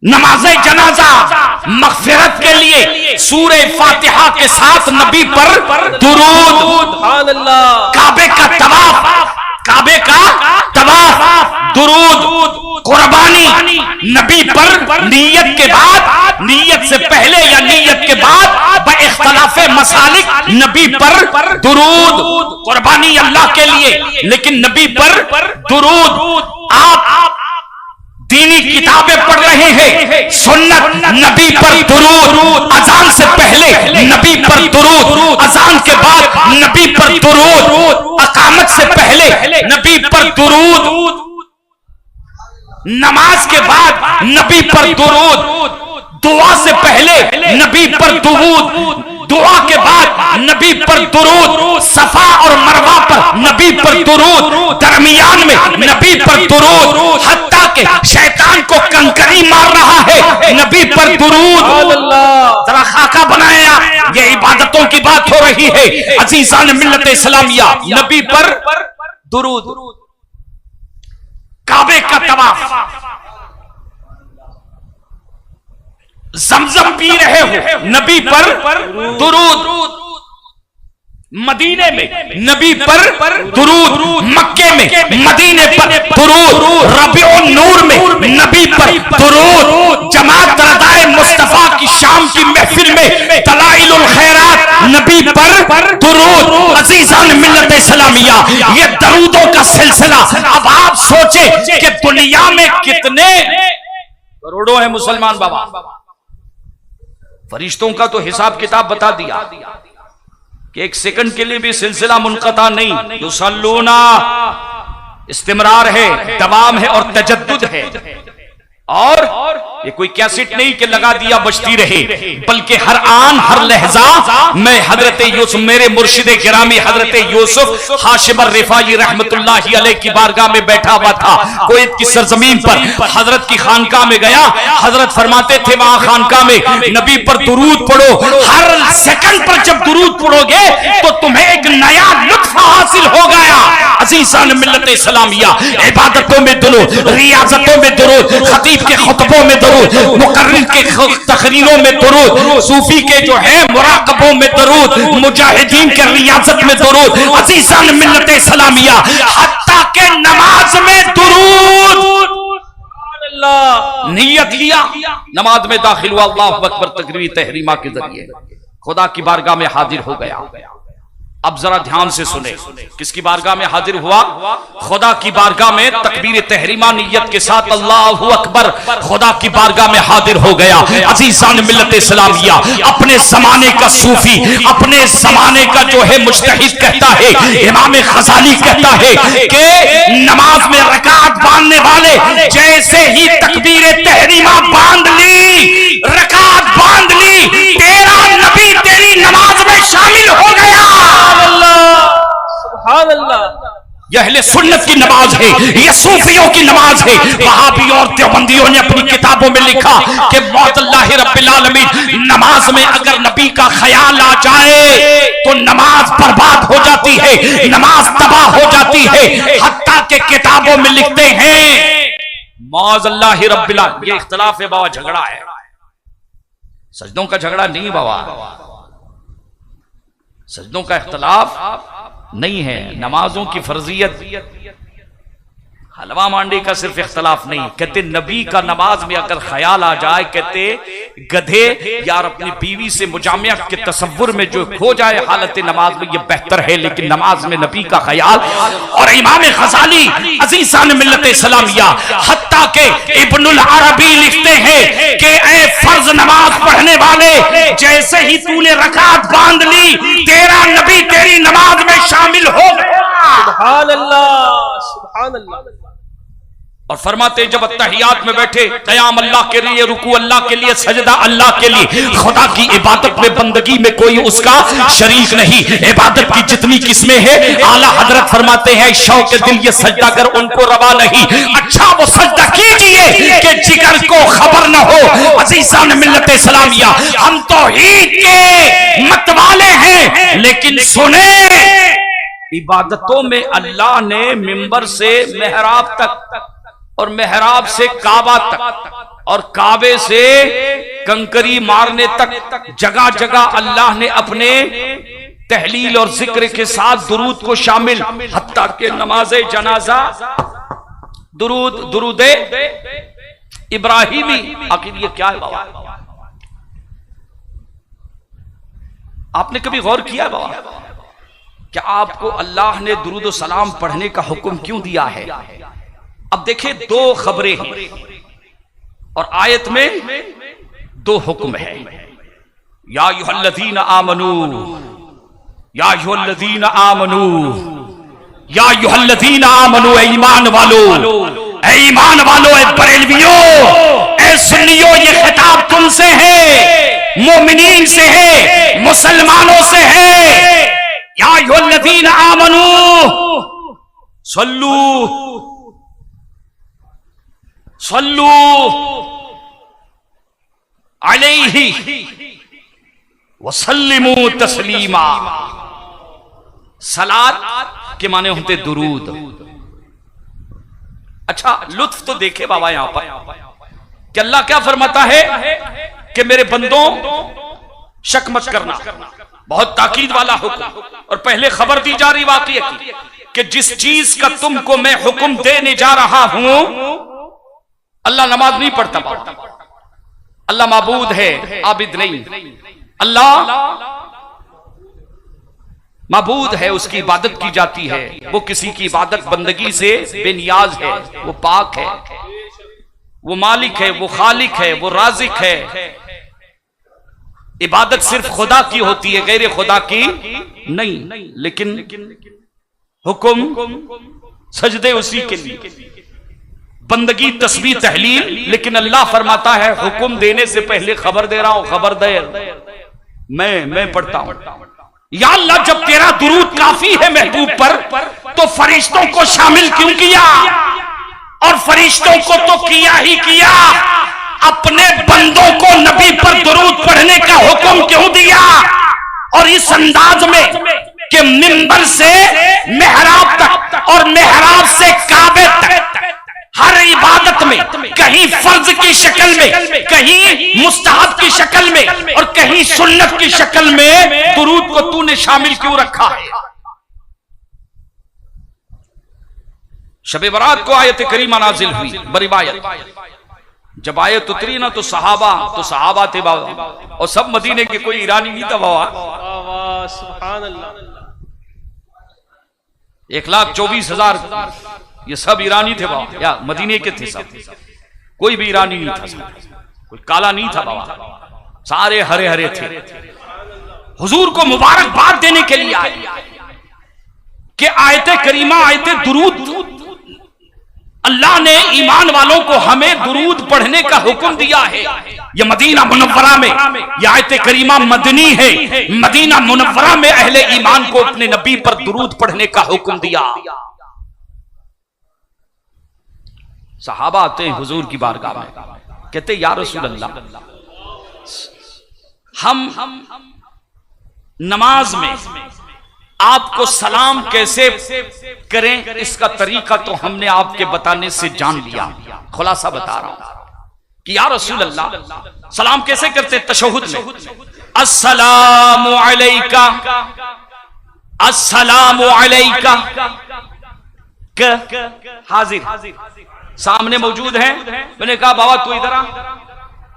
नमाज जनाजा मग़फ़िरत के लिए सूरे फातिहा के साथ नबी पर दुरूद, काबे का तवाफ दुरूद, कुर्बानी नबी पर नियत के बाद, नियत से पहले या नियत के बाद बइख्तिलाफ़े मसालिक नबी पर दुरूद, कुर्बानी अल्लाह के लिए लेकिन नबी पर दुरूद। आप दीनी किताबें पढ़ रहे हैं, सुन्नत नबी पर दुरूद, अजान से पहले नबी पर दुरूद, अजान के बाद नबी पर दुरूद, अकामत से पहले नबी पर दुरूद, नमाज के बाद नबी पर दुरूद, दुआ से पहले नबी पर दुरूद, दुआ के बाद नबी पर दुरूद, सफा और मरवा पर नबी पर दुरूद, दरमियान में नबी पर दुरूद, हत्ता के शैतान को कंकरी मार रहा है नबी पर दुरूद। जरा खाका बनाया, ये इबादतों की बात हो रही है अजीजान मिल्लत इस्लामिया, नबी पर दुरूद, काबे का तवाफ, ज़मज़म पी रहे हो नबी पर दुरूद, मदीने में नबी पर दुरूद, मक्के में मदीने पर दुरूद, रबीउन नूर में नबी पर दुरूद, जमात रज़ाए मुस्तफा की शाम की महफिल में दलाइलुल खैरात नबी पर दुरूद। अज़ीज़ान मिल्लत इस्लामिया, ये दरूदों का सिलसिला। अब आप सोचे कि दुनिया में कितने करोड़ों है मुसलमान बाबा, फरिश्तों का तो हिसाब किताब बता दिया कि एक सेकंड के लिए भी सिलसिला मुनक़ता नहीं, युसल्लूना इस्तिमरार है, दवाम है और तजद्दुद है। और ये कोई कैसेट नहीं कि लगा दिया बजती रहे, बल्कि हर आन हर लहजा मैं हजरत यूसुफ, मेरे मुर्शिद गिरामी हजरत यूसुफ हाशिम रिफाई रहमतुल्लाहि अलैह की बारगाह में बैठा हुआ था कुवैत की सरजमीन पर। हजरत की खानकाह में गया, हजरत फरमाते थे वहां खानकाह में नबी पर दुरूद पढ़ो, हर सेकंड पर जब दुरूद पढ़ोगे तो तुम्हें एक नया लुत्फ हासिल हो गया। अज़ीज़ान मिल्लत इस्लामिया, इबादतों में दुरूद, रियाजतों में दुरूद, खतीब के खुतबों में दुरूद, मुकर्रिर के तकरीरों में दुरूद, सूफी के जो है मुराकबों में दुरूद, मुजाहिदीन के रियाजत में दुरूद। अज़ीज़ान मिल्लत इस्लामिया, हत्ता के नमाज में दुरूद, नियत लिया, नमाज में दाखिल हुआ, अल्लाहु अकबर तकबीर तहरीमा के जरिए खुदा की बारगाह में हाजिर हो गया। अब जरा ध्यान से सुने, किसकी बारगाह में हाजिर हुआ? खुदा की बारगाह में तकबीर तहरीमा नियत के साथ अल्लाहु अकबर खुदा की बारगाह में हाजिर हो गया। अज़ीज़ान मिल्लत इस्लामिया, अपने जमाने का सूफी, अपने जमाने का जो है मुज्तहिद कहता है, इमाम ग़ज़ाली कहता है कि नमाज में रकात बांधने वाले जैसे ही तकबीर तहरीमा बांध ली, रकात बांध ली, तेरा नबी तेरी नमाज में शामिल हो गया। यह अहले सुन्नत की नमाज है, यह सूफियों की नमाज है। वहाबी और देवबंदियों ने अपनी किताबों में लिखा कि मौतुल्लाहि रब्बिल आलमीन, नमाज में अगर नबी का ख्याल आ जाए तो नमाज बर्बाद हो जाती है, नमाज तबाह हो जाती है। हत्ता के किताबों में लिखते हैं मौज़ल्लाहि रब्बिल आलमीन। ये इख्तिलाफ है बाबा, झगड़ा है, सजदों का झगड़ा नहीं बाबा, सजदों का इख्तिलाफ नहीं है। नमाजों की फर्जियत, हलवा मांडी का सिर्फ इख्तिलाफ नहीं। कहते नबी का नमाज में अगर ख्याल आ जाए, कहते गधे यार अपनी बीवी से मुजामिया के तसव्वुर में जो खो जाए हालत नमाज में, ये बेहतर है, लेकिन नमाज में नबी का ख्याल। और इमाम गजाली अज़ीज़ान मिल्लत इस्लामिया हत्ता के इब्नुल अरबी लिखते हैं कि ए फर्ज नमाज पढ़ने वाले, जैसे ही तूने रकात बांध ली, तेरा नबी तेरी नमाज में शामिल हो गया। सुभान अल्लाह, सुभान अल्लाह। और फरमाते जब तहियात में बैठे, क़याम अल्लाह के लिए, रुकू अल्लाह के लिए, सजदा अल्लाह के लिए। खुदा की इबादत में, बंदगी में कोई उसका शरीक नहीं। इबादत की जितनी किस्में हैं, आला हजरत फरमाते हैं शौक दिल ये सजदा अगर उनको रवा नहीं, अच्छा वो सजदा कीजिए कि जिगर को खबर न हो। अज़ीज़ान मिल्लत इस्लामिया, हम तौहीद के मतवाले हैं, लेकिन सुने इबादतों में अल्लाह ने मिंबर से मेहराब तक और मेहराब से काबा तक और काबे से कंकरी मारने तक जगह जगह अल्लाह ने अपने तहलील और जिक्र के साथ दुरूद को शामिल। हत्ता के नमाजे जनाजा दुरूदे इब्राहिमी। आखिर ये क्या है बाबा? आपने कभी गौर किया है बाबा, क्या आपको अल्लाह ने दुरूद और सलाम पढ़ने का हुक्म क्यों दिया है? अब देखिए, दो खबरें हैं और आयत में दो हुक्म है। या अय्युहल्लज़ीना आमनू, या अय्युहल्लज़ीना आमनू, या अय्युहल्लज़ीना आमनू, ए ईमान वालो, ए ईमान वालो, ए बरेलवियों, ए सुन्नियों, ये खिताब तुमसे है, मोमिनीन से है, मुसलमानों से है। या अय्युहल्लज़ीना आमनू सल्लू सल्लू अलैहि वसल्लिमू तस्लीमा। सलात के माने होते दुरूद। अच्छा, लुत्फ तो देखे बाबा यहां पर कि अल्लाह क्या फरमाता है कि मेरे बंदों शक मत करना, बहुत ताकीद वाला हुक्म। और पहले खबर दी जा रही वाकई की कि जिस चीज का तुमको मैं हुक्म देने जा रहा हूं, अल्लाह नमाज नहीं पढ़ता, अल्लाह माबूद है, आबिद नहीं। अल्लाह माबूद है, उसकी इबादत की जाती है। वो किसी की इबादत बंदगी से बेनियाज है, वो पाक है, वो मालिक है, वो खालिक है, वो राज़िक है। इबादत सिर्फ खुदा की होती है, गैर खुदा की नहीं। लेकिन हुक्म सजदे उसी के लिए, बंदगी तस्बीह तहलील। लेकिन अल्लाह फरमाता है हुक्म देने से पहले खबर दे रहा हूं, खबर दे मैं पढ़ता हूं। या अल्लाह, जब तेरा दुरूद काफी है महबूब पर, तो फरिश्तों को शामिल क्यों किया? और फरिश्तों को तो किया ही किया, अपने बंदों को नबी पर दुरूद पढ़ने का हुक्म क्यों दिया? और इस अंदाज में कि मिंबर से मेहराब तक और मेहराब से काबे तक, हर इबादत में कहीं फर्ज की शक्ल में, कहीं मुस्तहब की शक्ल में और कहीं सुन्नत की शक्ल में दुरूद को तूने शामिल क्यों रखा है? शब बरात को आयत करीमा नाजिल हुई बरिवायत। जब आयत उतरी ना तो सहाबा थे बाबा, और सब मदीने के, कोई ईरानी नहीं था बाबा। सुभान अल्लाह। 1,24,000 ये सब ईरानी थे बाबा, या मदीने के थे सब, कोई भी ईरानी नहीं था, कोई काला नहीं था बाबा, सारे हरे हरे थे। हुजूर को मुबारकबाद देने के लिए आए कि आयत करीमा, आयत दुरूद, अल्लाह ने ईमान वालों को हमें दुरूद पढ़ने का हुक्म दिया है। यह मदीना मुनव्वरा में, यह आयत करीमा मदनी है। मदीना मुनव्वरा में अहले ईमान को अपने नबी पर दुरूद पढ़ने का हुक्म दिया। सहाबा आते हैं हुजूर की बारगाह में, कहते या रसूल अल्लाह, हम नमाज में आपको सलाम कैसे करें, इसका तरीका तो हमने आपके बताने से जान लिया। खुलासा बता रहा हूं कि या रसूल अल्लाह सलाम कैसे करते तशहुद में? अस्सलामु अलैका, अस्सलामु अलैका। हाजिर सामने मौजूद है। मैंने कहा बाबा तू इधर आ,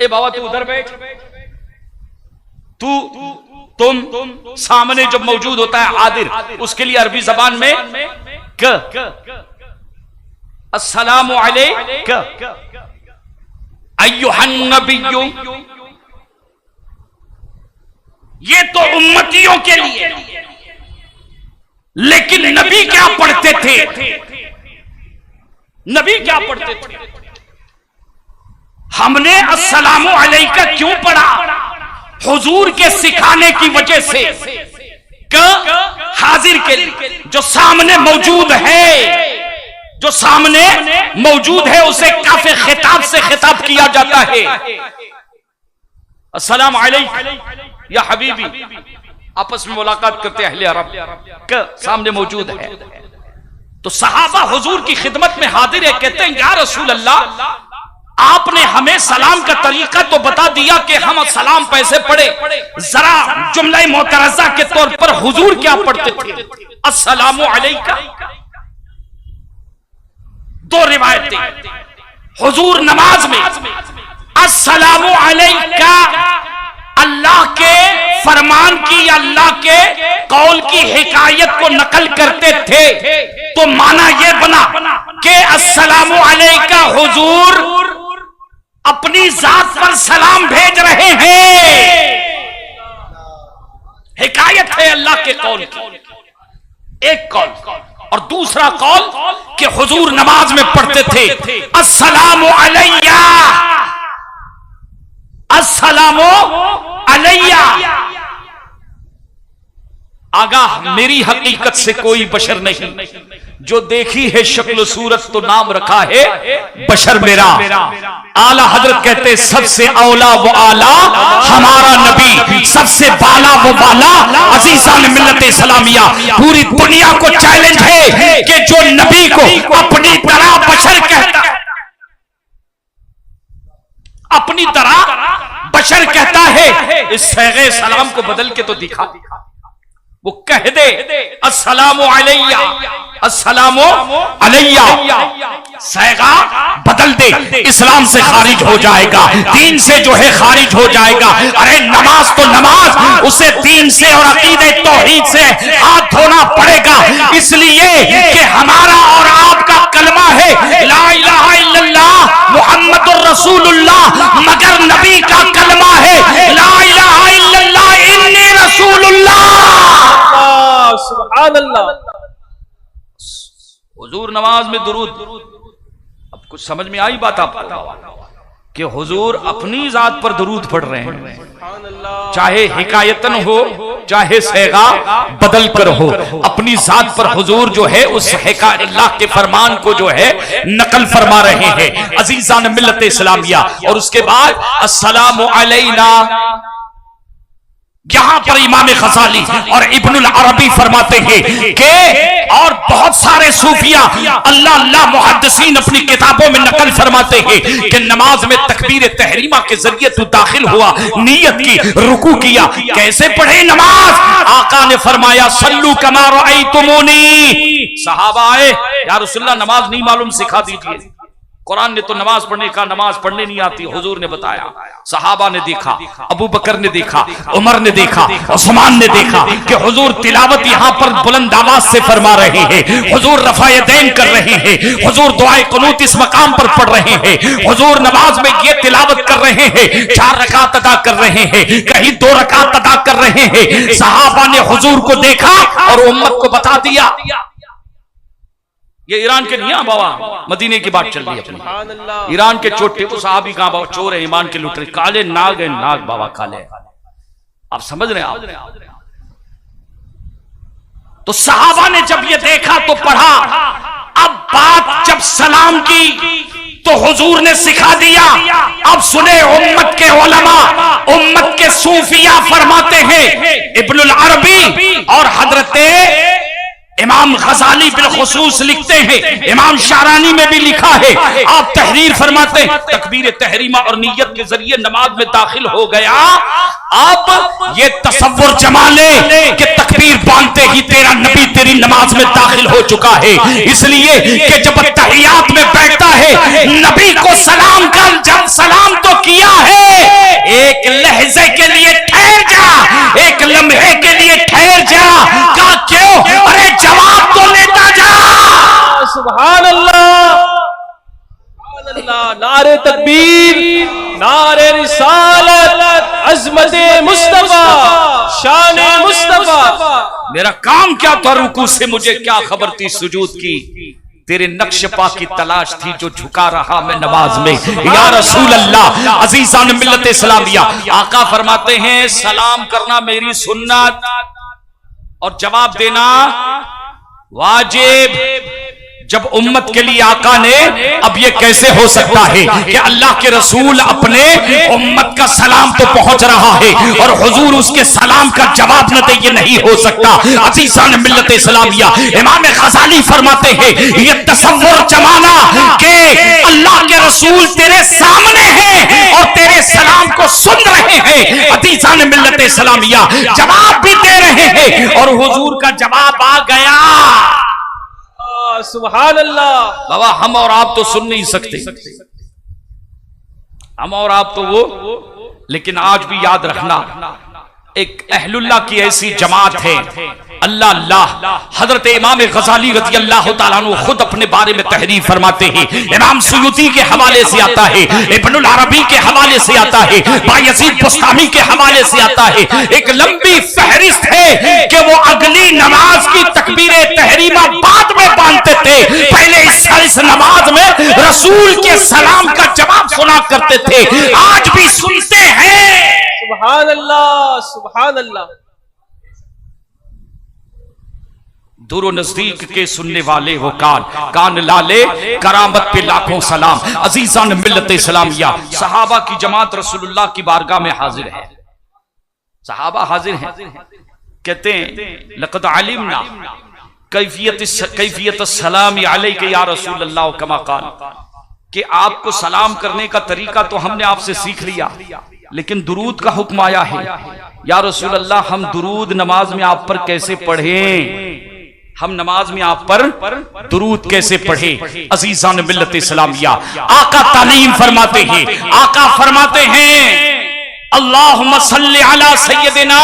ए बाबा तू उधर बैठ। तुम सामने जब मौजूद होता है हाजिर, उसके लिए अरबी जबान में अस्सलामु अलैका अय्युहन नबिय्यु। ये तो उम्मतियों के लिए, लेकिन नबी क्या पढ़ते थे? नबी क्या पढ़ते थे? हमने अस्सलामु अलैका क्यों पढ़ा? हुजूर के सिखाने की वजह से हाजिर के लिए, जो सामने मौजूद है, जो सामने मौजूद है उसे काफे खिताब से खिताब किया जाता है। अस्सलाम अलैकुम या हबीबी, आपस में मुलाकात करते अहले अरब के सामने मौजूद है। तो सहाबा हुजूर की खिदमत में हाजिर है, कहते हैं या रसूल अल्लाह आपने हमें सलाम का तरीका तो बता दिया कि हम सलाम कैसे पढ़े, जरा जुमला मोतरज़ा के तौर पर हुजूर क्या पढ़ते थे? अस्सलामु अलैका। दो रिवायतें हुजूर नमाज में अस्सलामु अलैका अल्लाह के फरमान की, अल्लाह के कौल की हिकायत को नकल करते थे, तो माना यह बना कि अस्सलामु अलैका हुजूर अपनी जात पर सलाम भेज रहे हैं। हिकायत है अल्लाह के कौल की, एक कौल। और दूसरा कौल कि हुजूर नमाज में पढ़ते थे अस्सलामु अलैया, अस्सलामु अलैया। आगाह मेरी हकीकत से कोई बशर नहीं, जो देखी है शक्ल सूरत तो नाम रखा है बशर मेरा। आला हजरत कहते सबसे औला वो आला हमारा नबी, सबसे बाला वो बाला अजीज़ान मिल्लत इस्लामिया। पूरी दुनिया को चैलेंज है कि जो नबी को अपनी तरह बशर कहता है, अपनी तरह बशर कहता है, इस सैगे सलाम को बदल के तो दिखा। वो कह दे अस्सलामु अलैया, अस्सलामु अलैया, सैगा बदल दे, इस्लाम से खारिज हो जाएगा, दीन से जो है खारिज हो जाएगा। अरे नमाज तो नमाज, उसे दीन से और अकीदे तौहीद से हाथ धोना पड़ेगा, इसलिए कि हमारा और आपका कलमा है ला इलाहा इल्लल्लाह मुहम्मदुर रसूलुल्लाह, मगर नबी का कलमा है ला इलाहा इल्लल्लाह इन्नी रसूलुल्लाह। सुभान अल्लाह। हुजूर नमाज में दुरूद, अब कुछ समझ में आई बात आपको कि हुजूर अपनी जात पर दुरूद पढ़ रहे हैं, चाहे हिकायतन हो चाहे सैगा बदल कर हो, अपनी जात पर हुजूर जो है उस अल्लाह के फरमान को जो है नकल फरमा रहे हैं। अजीज़ान मिल्लत इस्लामिया। और उसके बाद अस्सलामु अलैना, यहां पर इमाम गज़ाली और इब्नुल अरबी फरमाते हैं कि और बहुत सारे सूफिया अल्लाह अल्लाह मुहद्दिसीन अपनी किताबों में नकल फरमाते हैं कि नमाज में तकबीर तहरीमा के जरिए तू दाखिल हुआ, नियत की, रुकू किया, कैसे पढ़े नमाज? आका ने फरमाया सल्लू कमा रअयतुमूनी। सहाबा आए या रसूलल्लाह नमाज नहीं मालूम, सिखा दीजिए। कुरान ने तो नमाज पढ़ने का, नमाज पढ़ने नहीं आती, हुजूर ने बताया। सहाबा ने देखा, अबू बकर ने देखा, उमर ने देखा, उस्मान ने देखा कि हुजूर तिलावत यहाँ पर बुलंद आवाज से फरमा रहे हैं, हुजूर रफ़ाए दैन कर रहे हैं, हुजूर दुआए कुनूत इस मकाम पर पढ़ रहे हैं, हुजूर नमाज में ये तिलावत कर रहे हैं, 4 रकात अदा कर रहे हैं, कहीं 2 रकात अदा कर रहे हैं। सहाबा ने हुजूर को देखा और उम्मत को बता दिया। ये ईरान के नहीं, बाबा मदीने की बात चल रही है अपनी। ईरान के चोटे को साहबी कहां बाबा, चोर है, ईमान के लुटेरे, काले नाग है, नाग बाबा काले। आप समझ रहे हैं आप? तो सहाबा ने जब ये देखा तो पढ़ा। अब बात जब सलाम की तो हुजूर ने सिखा दिया। अब सुने उम्मत के उलमा, उम्मत के सूफिया फरमाते हैं, इब्नुल अरबी और हजरते इमाम गजाली बिलखुसूस लिखते हैं, इमाम शारानी में भी लिखा है, आप तहरीर फरमाते हैं, तकबीर तहरीमा और नियत के जरिए नमाज में दाखिल हो गया, अब ये तसव्वुर जमा ले कि तकबीर बांधते ही तेरा नबी तेरी नमाज में दाखिल हो चुका है। इसलिए कि जब तहियात में बैठता है, नबी को सलाम कर, जब सलाम तो किया है, एक लहजे के लिए ठहर जा, एक लम्हे के लिए ठहर जा, कहा क्यों? अरे जवाब तो लेता जा। सुभान अल्लाह, नारे तकबीर, नारे रिसालत, अज़मते मुस्तफा, शाने मुस्तफा। मेरा काम क्या था रुकू से, मुझे क्या खबर थी सुजूद की, तेरे नक्श पा की तलाश थी जो झुका रहा मैं नमाज में। या रसूल अल्लाह, अजीज़ान मिल्लत इस्लामिया, आका फरमाते हैं सलाम करना मेरी सुन्नत और जवाब देना वाजिब। जब उम्मत के लिए आका ने, अब ये कैसे हो सकता है कि अल्लाह के रसूल अपने उम्मत का सलाम तो पहुंच रहा है और हुजूर उसके सलाम का जवाब न दे, ये नहीं हो सकता। अज़ीज़ान मिल्लत इस्लामिया, इमाम गज़ाली फरमाते हैं ये तसव्वुर जमाना कि अल्लाह के रसूल तेरे सामने हैं और तेरे सलाम को सुन रहे हैं, अज़ीज़ान मिल्लत इस्लामिया जवाब भी दे रहे हैं और हुजूर का जवाब आ गया। सुभान अल्लाह। बाबा हम और आप तो सुन नहीं सकते, हम और आप तो वो, लेकिन आज भी याद रखना एक अहलुल्लाह की ऐसी जमात है, अल्लाह अल्लाह। हजरत इमाम गज़ाली रज़ी अल्लाह तआला अन्हु खुद अपने बारे में तहरीर फरमाते हैं, इमाम सुयूती के हवाले से आता है, इब्नुल अरबी के हवाले से आता है, बायज़ीद बुस्तामी के हवाले से आता है, एक लंबी फहरिस्त है कि वो अगली नमाज की तकबीर तहरीमा बाद में बांधते थे, पहले इस नमाज में रसूल के सलाम का जवाब सुना करते थे, आज भी सुनते हैं। सुभान अल्लाह, सुभान अल्लाह। दूर नजदीक के सुनने वाले हो कान, कान लाले करामत पे लाखों सलाम। अजीज़ान मिल्लत इस्लामिया, सहाबा की जमात रसूलुल्लाह की बारगाह में हाजिर है, सहाबा हाजिर हैं, कहते हैं लक़द अलिमना कैफियत सलाम अलैका या रसूलल्लाह कमा क़ाल, कि आपको सलाम करने का तरीका तो हमने आपसे सीख लिया, लेकिन दुरूद का हुक्म आया है या रसूल अल्लाह, हम दुरूद नमाज में आप पर कैसे पढ़ें, हम नमाज में आप पर दुरूद कैसे पढ़े। अजीज़ान मिल्लत इस्लामिया, आका तालीम फरमाते हैं, आका फरमाते हैं अल्लाहुम्मा सल्ली अला सय्यदिना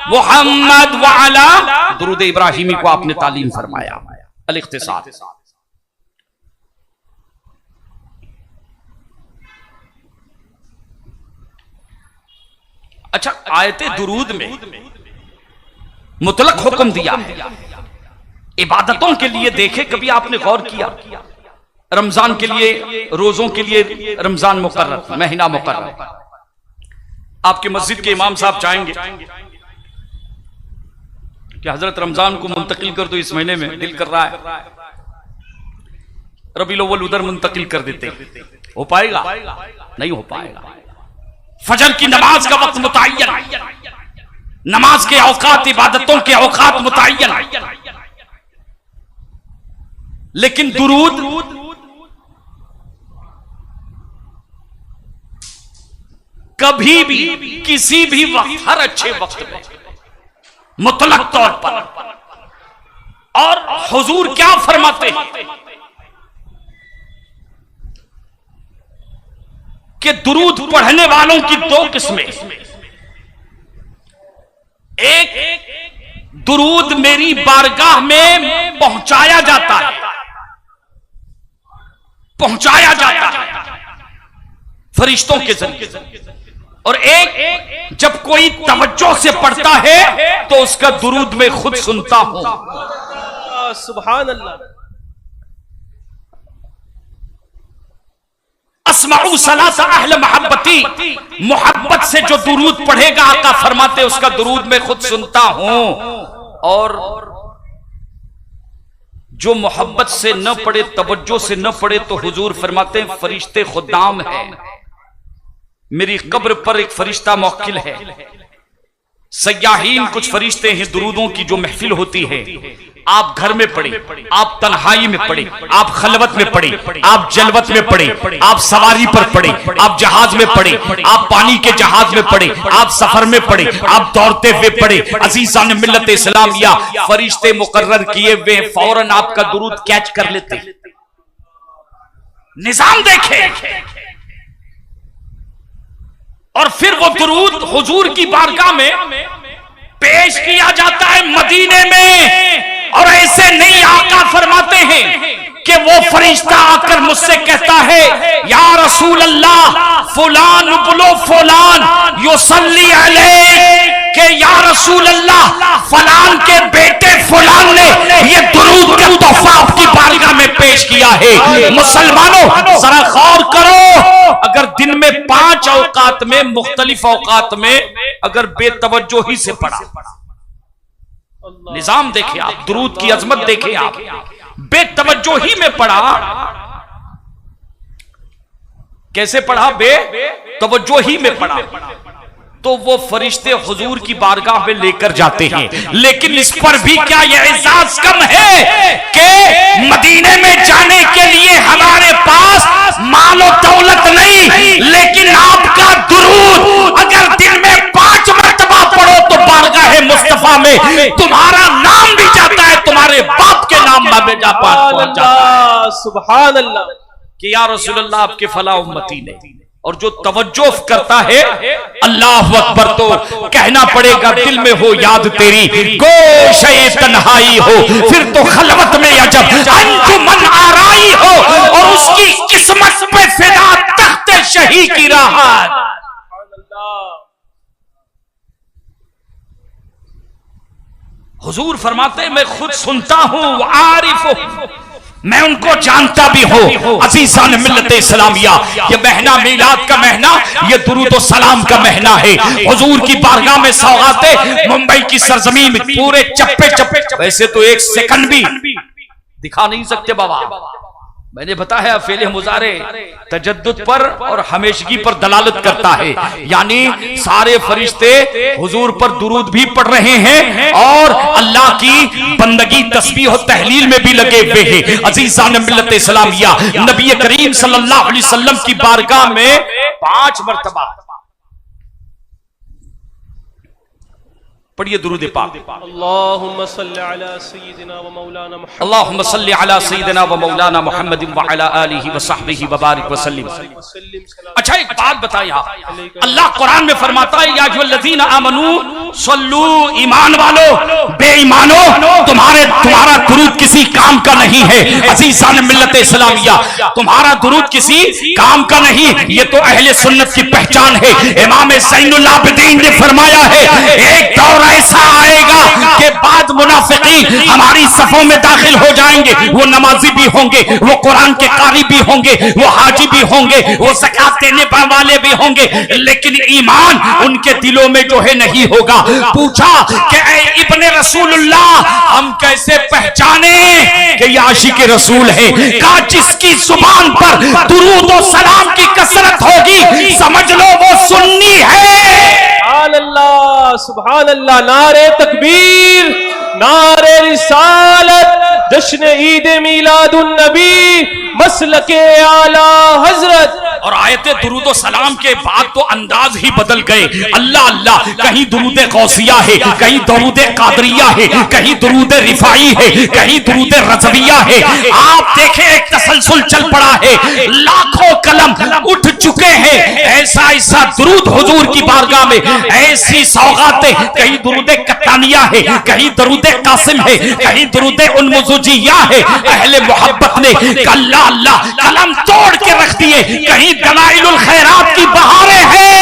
मुहम्मद व अला, दुरूद इब्राहिमी को आपने तालीम फरमाया। अल इख्तिसार, अच्छा आयते दुरूद में मुतलक हुक्म दिया है इबादतों के लिए। देखे कभी आपने गौर किया, रमजान के लिए, रोजों के लिए रमजान मुकर्रर, महीना मुकर्रर, आपके मस्जिद के इमाम साहब चाहेंगे कि हजरत रमजान को मुंतकिल कर दो इस महीने में, दिल कर रहा है रबीउल अव्वल उधर मुंतकिल कर देते, हो पाएगा? नहीं हो पाएगा। फजर की नमाज का वक्त मुतय्यन, नमाज के औकात, इबादतों के औकात मुतय्यन, लेकिन दुरूद कभी भी किसी भी वक्त, हर अच्छे वक्त में मुतलक तौर पर। और हुजूर क्या फरमाते हैं कि दुरूद पढ़ने वालों की दो किस्में, एक दुरूद मेरी बारगाह में पहुंचाया जाता है, पहुंचाया जाता है फरिश्तों के जरिए, और एक जब कोई तवज्जो से पढ़ता है तो उसका दुरूद मैं खुद सुनता हूं। सुभान अल्लाह। अस्माउ सलासा अहल मोहब्बती, मोहब्बत से जो दुरूद पढ़ेगा आका फरमाते उसका दुरूद मैं खुद सुनता हूं, और जो मोहब्बत से न पढ़े, तवज्जो से न पढ़े, तो हुजूर फरमाते हैं फरिश्ते खुदाम है, मेरी कब्र पर एक फरिश्ता मौक्किल है। सयाहीन कुछ फरिश्ते हैं, दुरूदों की जो महफिल होती है, आप घर में पढ़े, आप तन्हाई में पढ़े, आप खलवत में पढ़े, आप जलवत में पढ़े, आप सवारी पर पढ़े, आप जहाज में पढ़े, आप पानी के जहाज में पढ़े, आप सफर में पढ़े, आप दौड़ते हुए पढ़े, अजीजान मिल्लत इस्लामिया फरिश्ते मुकर्रर किए हुए फौरन आपका दुरूद कैच कर लेते। निजाम देखे, और फिर वो दुरूद हुजूर की बारगाह में पेश किया जाता है मदीने में। और ऐसे नहीं आका फरमाते हैं कि वो फरिश्ता आकर मुझसे कहता है या रसूल अल्लाह फुलान बुलो फुलान युसल्ली अलैक, के या रसूल अल्लाह फलान के बेटे फुलान ने ये दुरूद का तोहफा आपकी बारगाह में पेश किया है। मुसलमानों जरा गौर करो, अगर दिन में 5 औकात में मुख्तलिफ औकात में अगर बेतवज्जोही से पढ़ा, निजाम देखे आप, दुरूद की अजमत देखे आप, बेतवज्जोही में पढ़ा, कैसे पढ़ा, बेतवज्जोही में पढ़ा, तो वो फरिश्ते हुजूर की बारगाह में लेकर जाते हैं। लेकिन इस पर भी क्या यह एजाज कम है कि मदीने में जाने के लिए हमारे पास मालो दौलत नहीं, लेकिन आपका दुरूद अगर दिन में 5 मरतबा पढ़ो तो बारगाह मुस्तफा में तुम्हारा नाम भी जाता है, तुम्हारे बाप के नाम में जाता है। सुभान अल्लाह, कि या रसूलल्लाह आपके फला उम्मती ने। और जो तवज्जो करता है अल्लाह अकबर, तो कहना पड़ेगा दिल में हो याद तेरी, गोशे तन्हाई हो, फिर तो खलवत में अजब अंजुमन आराई हो, और उसकी किस्मत पे फिदा तख्ते शही की राहत। हुजूर फरमाते हैं मैं खुद सुनता हूं, आरिफ हूं, मैं उनको जानता भी हूं। अजीजान मिल्लत इस्लामिया, ये महीना मीलाद का महीना, ये दुरूद और सलाम का महीना है। हुजूर की बारगाह में सौगातें मुंबई की सरजमीन में पूरे चप्पे चप्पे, वैसे तो 1 सेकंड भी दिखा नहीं सकते बाबा। मैंने बताया फेले मुजारे तजद्दुद पर और हमेशगी पर दलालत करता है, यानी सारे फरिश्ते हुजूर पर दुरूद भी पढ़ रहे हैं और अल्लाह की बंदगी तस्बीह और तहलील में भी लगे हुए हैं। अजीज़ान मिल्लत इस्लामिया, नबी करीम सल्लल्लाहु अलैहि वसल्लम की बारगाह में 5 मरतबा पढ़िए दुरूद पाक। अल्लाहुम्मा सल्ली अला सय्यिदिना व मौलाना मुहम्मद, अल्लाहुम्मा सल्ली अला सय्यिदिना व मौलाना मुहम्मद व अला आलिहि व सहबिहि व बारिक व सल्लिम। अच्छा एक बात बताइए आप, अल्लाह कुरान में फरमाता है या अय्युहल्लज़ीना आमनू सल्लू, ईमान वालो बेईमानो तुम्हारा दुरूद किसी काम का नहीं है। अज़ीज़ान मिल्लत इस्लामिया, तुम्हारा दुरूद किसी काम का नहीं, ये तो अहले सुन्नत की पहचान है। इमाम ज़ैनुल आबिदीन ने फरमाया है एक दौर ऐसा आएगा कि बाद मुनाफिकीन हमारी सफों में दाखिल हो जाएंगे, वो नमाजी भी होंगे, वो कुरान के कारी भी होंगे, वो हाजी भी होंगे, वो ज़कात देने वाले भी होंगे, लेकिन ईमान उनके दिलों में जो है नहीं होगा। पूछा कि इब्ने रसूलुल्लाह हम कैसे पहचाने कि ये आशिक रसूल है? कहा जिसकी जुबान पर दुरूद और सलाम की कसरत होगी समझ लो वो सुन्नी है। सुभान अल्लाह, सुभान अल्लाह, नारे तकबीर, नारे रिसालत, जश्न ईद मीलादुन नबी, मसलके आला हजरत। और आयते दुरूद सलाम के बाद तो अंदाज ही बदल गए। अल्लाह अल्लाह, कहीं दुरूद गौसिया है, कहीं दुरूद कादरिया है, कहीं दुरूद रिफाई है, कहीं दुरूद रज़विया है। आप देखें एक तसलसल चल पड़ा है, लाखों कलम उठ चुके हैं। ऐसा ऐसा दुरूद हुजूर की बारगाह में, ऐसी सौगातें, कहीं दुरूद कत्तानिया है, कहीं दुरूद कासिम है, कहीं दुरूद उन्मुजुजिया है। अहले मोहब्बत ने अल्लाह अल्लाह कलम तोड़ के रख दिए, कहीं दलाइलुल खैरात की बहारें हैं।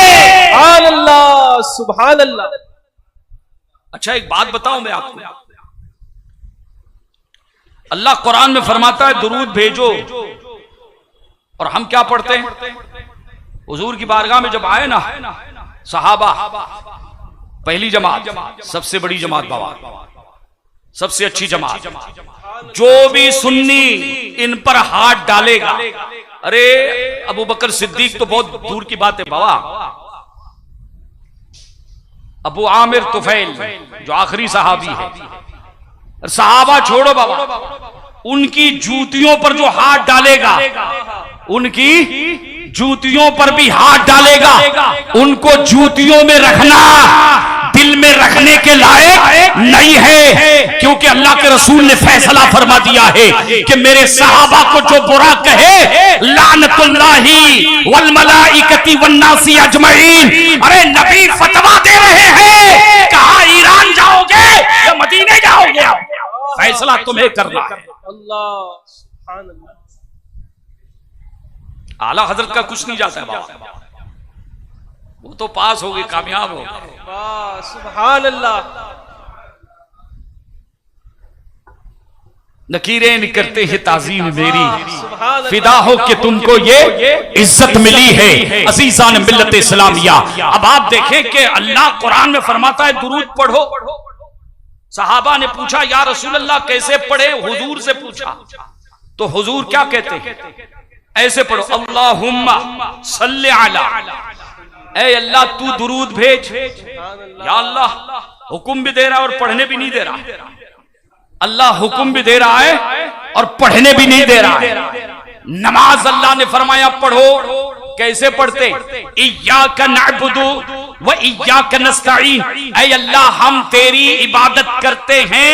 सुभान अल्लाह, सुभान अल्लाह। अच्छा एक बात बताऊं मैं आपको, अल्लाह कुरान में फरमाता है दुरूद भेजो, और हम क्या पढ़ते हैं? हुजूर की बारगाह में जब आए ना सहाबा, पहली जमात, सबसे बड़ी जमात बाबा, सबसे अच्छी जमात, जो भी सुन्नी इन पर हाथ डालेगा, अरे अबू बकर सिद्दीक तो बहुत दूर की बात है बाबा, अबू आमिर तुफैल जो आखिरी सहाबी है, सहाबा छोड़ो बाबा, उनकी जूतियों पर जो हाथ डालेगा, उनकी जूतियों पर भी हाथ डालेगा, उनको जूतियों में रखना दिल में रखने के लायक नहीं है, क्योंकि अल्लाह के रसूल ने फैसला फरमा दिया है कि मेरे सहाबा को जो बुरा कहे लानतुल्लाही वल मलाइकती वन नासी अजमईन। अरे नबी फतवा दे रहे हैं, कहा ईरान जाओगे या मदीने जाओगे, फैसला तुम्हें करना है। अल्लाह सुभान अल्लाह। आला हजरत का कुछ नहीं जाता है बाबा, वो तो पास हो गए, कामयाब हो गए। वाह सुभान अल्लाह। नकीरें निकलते हैं ताजीम मेरी, सुभान फिदा हो कि तुमको ये इज्जत मिली है अजीजान मिल्लत इस्लामिया। अब आप देखें कि अल्लाह कुरान में फरमाता है दुरूद पढ़ो। सहाबा ने पूछा या रसूल अल्लाह कैसे पढ़े, हुजूर से पूछा तो हुजूर क्या कहते हैं, ऐसे पढ़ो अल्लाहुम्मा सल्ले अला, ऐ अल्लाह तू दुरूद भेज। या अल्लाह हुक्म भी दे रहा है और पढ़ने भी नहीं दे रहा, अल्लाह हुक्म भी दे रहा है और पढ़ने भी नहीं दे रहा है। नमाज अल्लाह ने फरमाया पढ़ो, कैसे पढ़ते, इय्याका नअबुदु व इय्याका नस्तईन, ऐ अल्लाह हम तेरी इबादत करते हैं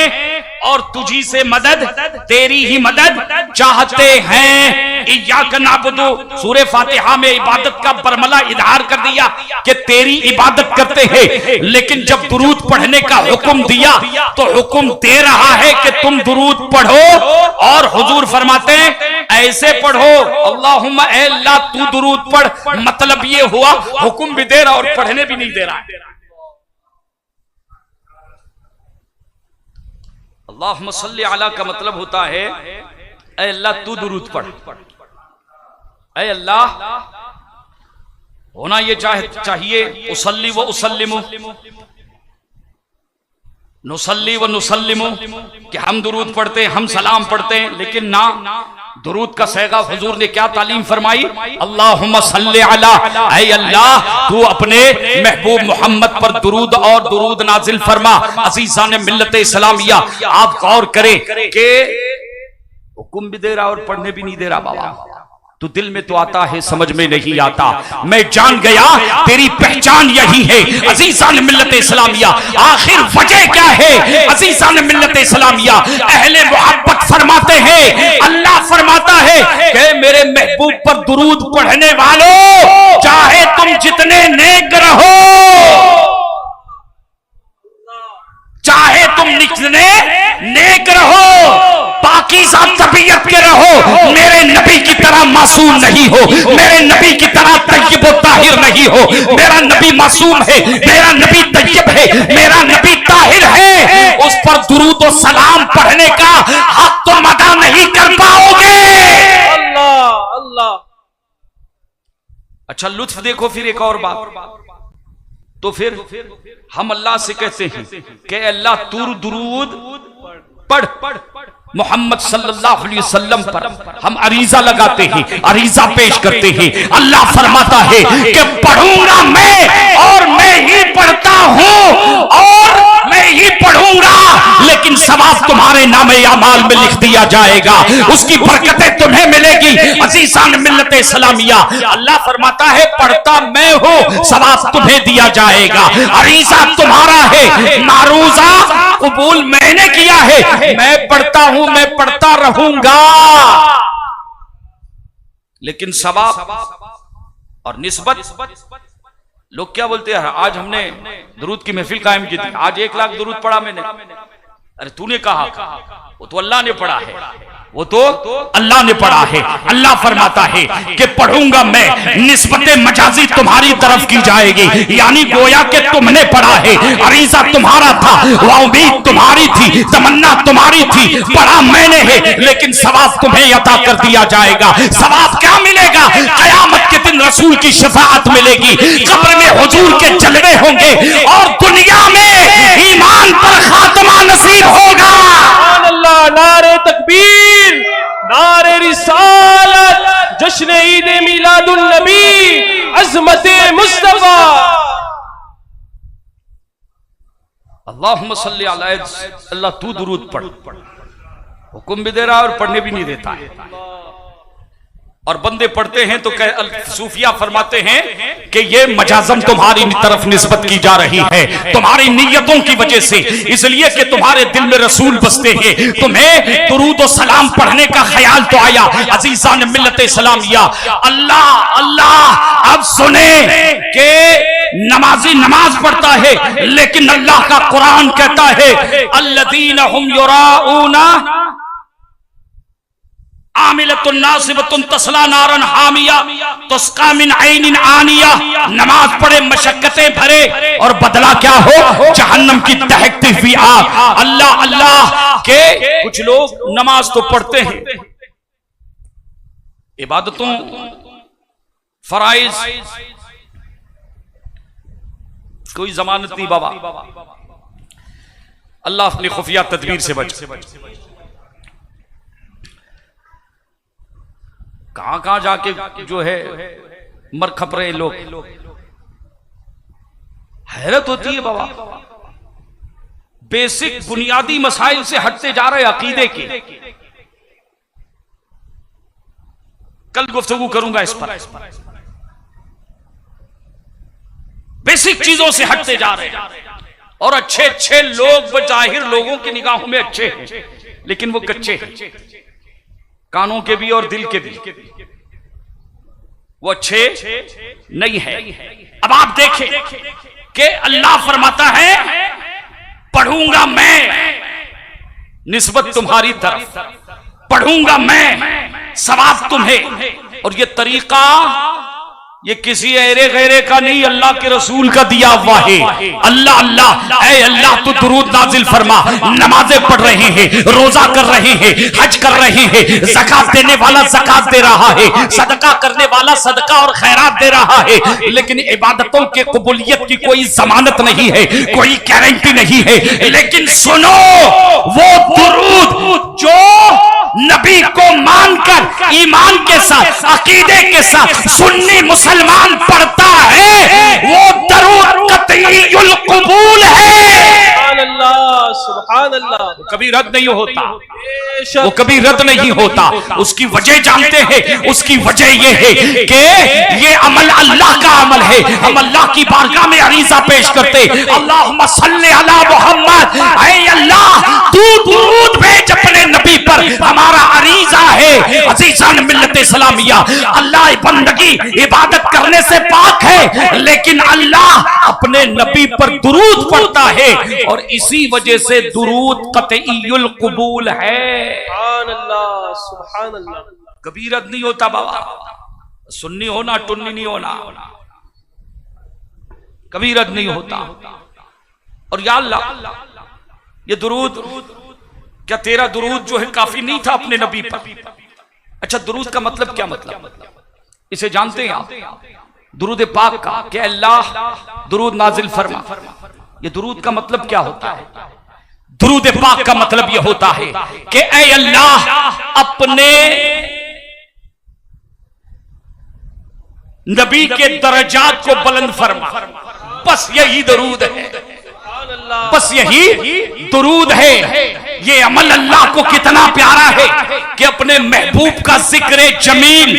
और तुझी से मदद, तेरी ही मदद चाहते हैं। इय्याका नअबुदु, सूरह फातिहा में इबादत का बरमला इजहार कर दिया कि तेरी इबादत करते हैं, लेकिन जब दुरूद पढ़ने का हुक्म दिया तो हुक्म दे रहा है कि तुम दुरूद पढ़ो, और हुजूर फरमाते हैं ऐसे पढ़ो अल्लाहुम्मा, ऐ अल्लाह तू दुरूद पढ़। मतलब ये हुआ हुक्म भी दे रहा और पढ़ने भी नहीं दे रहा है। अल्लाहुम्मा सल्ली अला का मतलब होता है ऐ अल्लाह तू दुरूद पढ़, ऐ अल्लाह होना ये चाहिए उसल्ली व उसल्लिमु, नुसल्ली व नुसल्लिमु, कि हम दुरूद पढ़ते हैं, हम सलाम पढ़ते हैं, लेकिन ना दुरूद का सैगा हुजूर ने क्या तालीम फरमाई, अल्लाहुम्मा सल्ली अला, ऐ अल्लाह तू अपने महबूब मोहम्मद पर दुरूद और दुरूद नाजिल फरमा। अज़ीज़ान मिल्लत इस्लामिया, आप गौर करें कि हुक्म भी दे रहा और पढ़ने भी नहीं दे रहा बाबा, तो दिल में तो आता है समझ में नहीं आता। मैं जान गया तेरी पहचान यही है अज़ीज़ान मिल्लत इस्लामिया। आखिर वजह क्या है अज़ीज़ान मिल्लत इस्लामिया? अहले मोहब्बत फरमाते हैं, अल्लाह फरमाता है कि मेरे महबूब पर दुरूद पढ़ने वालों, चाहे तुम जितने नेक रहो, चाहे तुम जितने नेक रहो, पाकीज़ा तबीयत के रहो, मेरे नबी की तरह मासूम नहीं हो, मेरे नबी की तरह तय्यब व ताहिर नहीं हो। मेरा नबी मासूम है, मेरा नबी तय्यब है, मेरा नबी ताहिर है। उस पर दुरूद और सलाम पढ़ने का हक तुम अदा नहीं कर पाओगे। अल्लाह अल्लाह। अच्छा लुत्फ देखो फिर एक और बात, तो फिर हम अल्लाह से कहते हैं कि अल्लाह तू दुरूद पढ़ मोहम्मद सल्लल्लाहु अलैहि वसल्लम पर। हम अरीजा लगाते हैं, अरीजा पेश करते हैं। अल्लाह फरमाता है कि पढ़ूंगा मैं और मैं ही पढ़ता हूं और मैं ही पढ़ूंगा, लेकिन सवाब तुम्हारे नामे अमाल में लिख दिया जाएगा, उसकी बरकतें तुम्हें मिलेगी। अज़ीज़ान मिल्लत इस्लामिया, अल्लाह फरमाता है पढ़ता मैं हूं, सवाब तुम्हें दिया जाएगा। अरीजा तुम्हारा है, मारूजा कबूल मैंने किया है, मैं पढ़ता हूं, मैं पढ़ता रहूंगा, लेकिन सवाब और निस्बत। लोग क्या बोलते हैं, आज हमने दुरूद की महफिल कायम की थी, आज 1 लाख दुरूद पढ़ा मैंने। अरे तूने कहा, वो तो अल्लाह ने पढ़ा है, वो तो अल्लाह ने पढ़ा है। अल्लाह फरमाता है कि पढ़ूंगा मैं, निस्बत मजाजी तुम्हारी तरफ की जाएगी, यानी गोया कि तुमने पढ़ा है, अरीजा तुम्हारा था, उम्मीद तुम्हारी थी, तमन्ना तुम्हारी थी, पढ़ा मैंने है, लेकिन सवाब तुम्हें अता कर दिया जाएगा। सवाब क्या मिलेगा? कयामत के दिन रसूल की शफाअत मिलेगी, कब्र में हुजूर के जलवे होंगे और दुनिया में ईमान पर खात्मा नसीब होगा। अल्लाह, नारे तकबीर, नारे रिसालत, जश्न ईद मिलादुन नबी, अज़मत मुस्तफा। अल्लाहुम्मा सल्ली अला, अल्लाह तू दुरूद पढ़, हुक्म भी दे रहा है और पढ़ने भी नहीं देता है। और बंदे पढ़ते हैं तो सूफिया फरमाते हैं कि ये मजाजम तुम्हारी तरफ निस्बत की जा रही है तुम्हारी नीयतों की वजह से, इसलिए कि तुम्हारे दिल में रसूल बसते हैं, तुम्हें दुरूद और सलाम पढ़ने का ख्याल तो आया। अजीजा ने मिल्लत इस्लामिया, अल्लाह अल्लाह अब सुने कि नमाजी नमाज पढ़ता है, लेकिन अल्लाह का कुरान कहता है अल्लज़ीना हुम युराऊना आमिलतुन नासिबतुन तस्ला नारन हामिया तुस्का मिन ऐनिन आनिया। नमाज पढ़े, मशक्कतें भरे, और बदला क्या हो? जहन्नम की दहकती हुई आग। अल्लाह अल्लाह के कुछ लोग नमाज तो पढ़ते हैं, इबादतों फराइज कोई जमानत नहीं बाबा, अल्लाह अपनी खुफिया तदबीर से बचे। कहां कहां जाके जो है मर खप रहे लोग, हैरत होती है बाबा। बेसिक बुनियादी मसाइल से हटते जा रहे अकीदे के। कल गुफ्तगू करूंगा इस पर। बेसिक चीजों से हटते जा रहे हैं, और अच्छे अच्छे लोग बजाहिर लोगों की निगाहों में अच्छे हैं, लेकिन वो कच्चे हैं, कानों के भी और दिल के भी, वो अच्छे नहीं है। अब आप देखें कि अल्लाह फरमाता है पढ़ूंगा मैं, निस्बत तुम्हारी तरफ, पढ़ूंगा मैं, सवाब तुम्हें। और ये तरीका ये किसी ऐरे गैरे का नहीं, अल्लाह के रसूल का दिया हुआ है। अल्लाह अल्लाह, ऐ अल्लाह तू दुरूद नाजिल फरमा। नमाजें पढ़ रहे हैं, रोजा कर रहे हैं, हज कर रहे हैं, ज़कात देने वाला ज़कात दे रहा है, सदका करने वाला सदका और खैरात दे रहा है, लेकिन इबादतों के कबूलियत की कोई जमानत नहीं है, कोई गारंटी नहीं है। लेकिन सुनो, वो दुरूद जो नबी को मानकर ईमान के साथ अकीदे के साथ सुन्नी मुसलमान पढ़ता है, वो दरूद कतईयुल कबूल है। सुभान अल्लाह, वो कभी रद्द नहीं होता, वो कभी रद्द नहीं होता। उसकी वजह जानते हैं, उसकी वजह ये है कि ये अमल अल्लाह का अमल है। हम अल्लाह की बारगाह में अरीज़ा पेश करते, अल्लाहुम्मा सल्ली अला मुहम्मद, ऐ अल्लाह तू दुरूद भेज अपने नबी पर, हमारा अरीज़ा है। अज़ीज़ान मिल्लत इस्लामिया, अल्लाह बंदगी इबादत करने से पाक है, लेकिन अल्लाह अपने नबी पर दुरूद पढ़ता है, और इसी वजह से दुरूद कतईयुल कबूल है। सुभान अल्लाह, सुभान अल्लाह, कभी रद्द नहीं होता बाबा। सुन्नी होना टुन्नी नहीं होना, कभी रद्द नहीं होता। और या अल्लाह, ये दुरूद, क्या तेरा दुरूद जो है काफी नहीं था अपने नबी पर? अच्छा, दुरूद का मतलब क्या मतलब इसे जानते हैं आप? दुरूद पाक का कि अल्लाह दुरूद नाजिल फरमा, ये दुरूद का मतलब क्या होता है? दुरूद पाक का मतलब यह होता है कि ऐ अल्लाह अपने नबी के दर्जात को बुलंद फरमा। बस यही दुरूद है, बस यही दुरूद है। ये अमल अल्लाह को कितना प्यारा है कि अपने महबूब का जिक्र जमील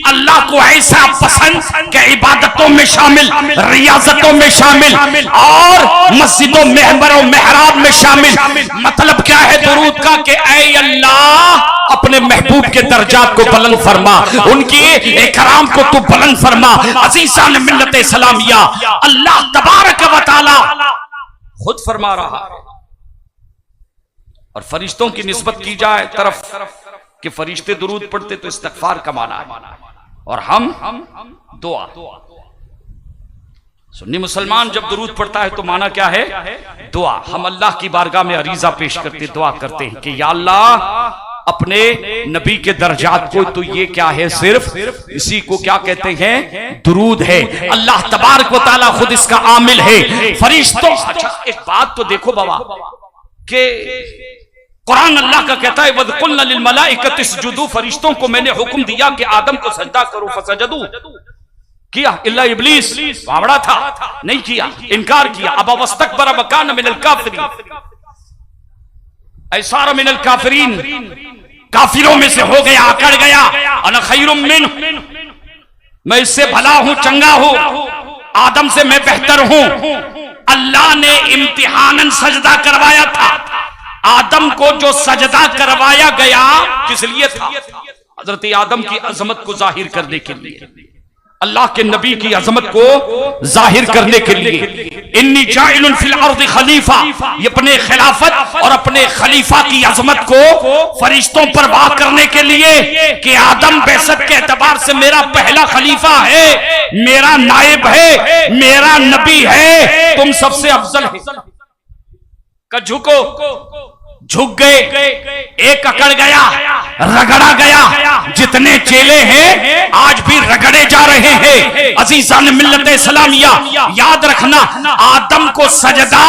अल्लाह को ऐसा पसंद कि इबादतों में शामिल, रियाजतों में शामिल, और मस्जिदों महबरों मेहराब में शामिल। मतलब क्या है दुरूद का? कि ऐ अल्लाह अपने महबूब के दर्जात को बुलंद फरमा, उनकी इकराम को तू बुलंद फरमा। अज़ीज़ान मिल्लत इस्लामिया, अल्लाह तबारक व तआला खुद फरमा रहा है। और फरिश्तों की निस्बत की जाए तरफ कि फरिश्ते दुरूद पढ़ते तो इस्तिग़फ़ार का माना है, और हम दुआ। सुन्नी मुसलमान जब दुरूद पढ़ता है तो माना क्या है? दुआ। हम अल्लाह की बारगाह में अरीज़ा पेश करते, दुआ करते हैं कि या अल्लाह अपने नबी के दर्जात को, तो ये क्या है? सिर्फ इसी को क्या कहते हैं? दुरूद है। अल्लाह तबारक व तआला खुद इसका आमिल है। फरिश्तों, अच्छा एक बात तो देखो बाबा कि कुरान अल्लाह का कहता है वज़कुल्ना लिल मलाइकति इसजुदू, फरिश्तों को मैंने हुक्म दिया कि आदम को सजदा करो, फसजदू, किया? इल्ला इब्लीस, बावड़ा था, नहीं किया, इनकार किया। अब वस्तकबर वकान मिनल काफिरीन, ऐसार मिनल काफिरीन, काफिरों में से हो गया, अकड़ गया। अना खैरुम मिन, मैं इससे भला हूं, चंगा हूं, आदम से मैं बेहतर हूं। अल्लाह ने इम्तिहानन सजदा करवाया था। आदम को जो सजदा करवाया गया किस लिए था? हजरत आदम की अजमत को जाहिर करने के लिए, अल्लाह के नबी की अजमत को जाहिर करने के लिए। इन्नी जाइलुन फिल अर्द खलीफा, ये अपने खिलाफत और अपने खलीफा की अजमत को फरिश्तों पर वाह करने के लिए कि आदम बेसत के एतबार से मेरा पहला खलीफा है, मेरा नायब है, मेरा नबी है, तुम सबसे अफजल है। का झुको, झुक गए, एक अकड़ गया, रगड़ा गया। जितने चेले हैं आज भी रगड़े जा रहे हैं। अजीजान मिल्लत इस्लामिया, याद रखना, आदम को सजदा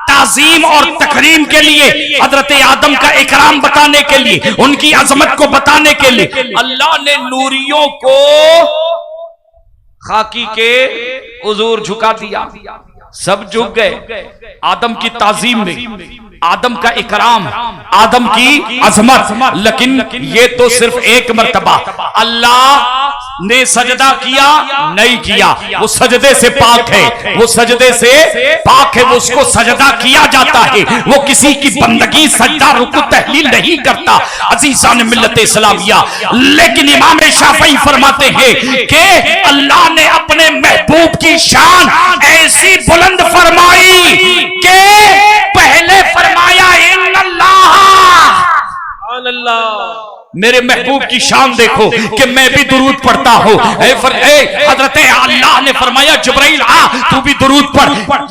ताजीम और तकरीम के लिए, हजरत आदम का इकराम बताने के लिए, उनकी अजमत को बताने के लिए अल्लाह ने नूरियों को खाकी के हुजूर झुका दिया। सब झुक गए आदम की ताजीम में, आदम का इकराम, आदम की अजमत। लेकिन ये तो सिर्फ एक मर्तबा अल्लाह ने सजदा किया, नहीं किया, वो सजदे से पाक है, वो सजदे से पाक है, वो उसको सजदा किया जाता है। वो किसी की बंदगी, सजदा, रुकू, तहलील नहीं करता। अजीज़ान मिल्लत इस्लामिया, लेकिन इमाम शाफई फरमाते हैं कि अल्लाह ने अपने महबूब की शान ऐसी बुलंद फरमाई कि पहले फरमाया अल्लाह, मेरे महबूब की शान देखो कि मैं भी दुरूद पढ़ता हूं। हजरत अल्लाह ने फरमाया जिब्राइल आ, तू भी दुरूद पढ़।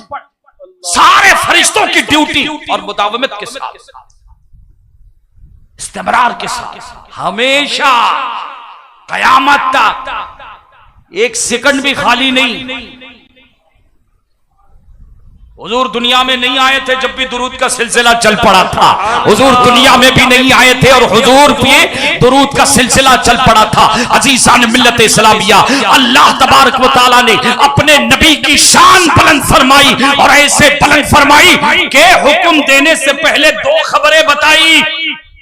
सारे फरिश्तों की ड्यूटी और मुदावमत के साथ, इस्तिमरार के साथ, हमेशा कयामत तक एक सेकंड भी खाली नहीं। हुजूर दुनिया में नहीं आए थे जब भी दुरूद का सिलसिला चल पड़ा था। हुजूर दुनिया में भी नहीं आए थे और हुजूर पे दुरूद का सिलसिला चल पड़ा था। अजीज़ान मिल्लत इस्लामिया, अल्लाह तबारक व तआला ने अपने नबी की शान बुलंद फरमाई और ऐसे बुलंद फरमाई कि हुक्म देने से पहले दो खबरें बताई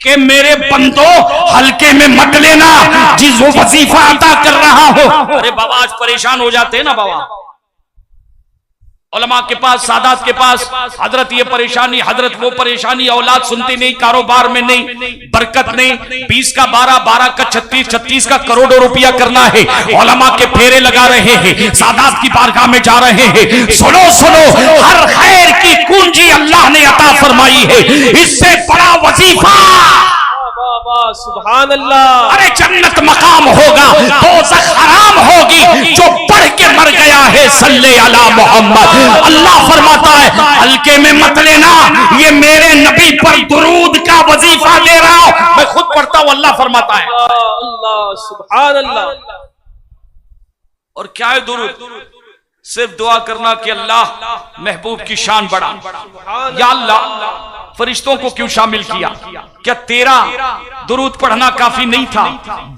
कि मेरे बंदो हल्के में मत लेना जिस वो वजीफा अता कर रहा हो। अरे बाबा आज परेशान हो जाते हैं ना बाबा, उलमा के पास, सादात के पास, हजरत ये परेशानी, हजरत वो परेशानी, औलाद सुनती नहीं, कारोबार में नहीं, बरकत नहीं, 20 का 12, 12 का 36, 36 का करोड़ों रुपया करना है। उलमा के फेरे लगा रहे हैं, सादात की बारगाह में जा रहे हैं। सुनो सुनो, हर खैर की कुंजी अल्लाह ने अता फरमाई है, इससे बड़ा वजीफा सुभान अल्लाह। अरे जन्नत मकाम होगा, दोज़ख हराम होगी जो पढ़ के मर गया है सल्ले अला मोहम्मद। अल्लाह फरमाता है हल्के में मत लेना, ये मेरे नबी पर दुरूद का वजीफा दे रहा हूं, मैं खुद पढ़ता हूं। अल्लाह फरमाता है अल्लाह सुभान अल्लाह। और क्या है दुरूद? सिर्फ दुआ करना कि अल्लाह महबूब की शान बढ़ा। या अल्लाह फरिश्तों को क्यों शामिल किया? क्या तेरा दुरूद पढ़ना काफी नहीं था?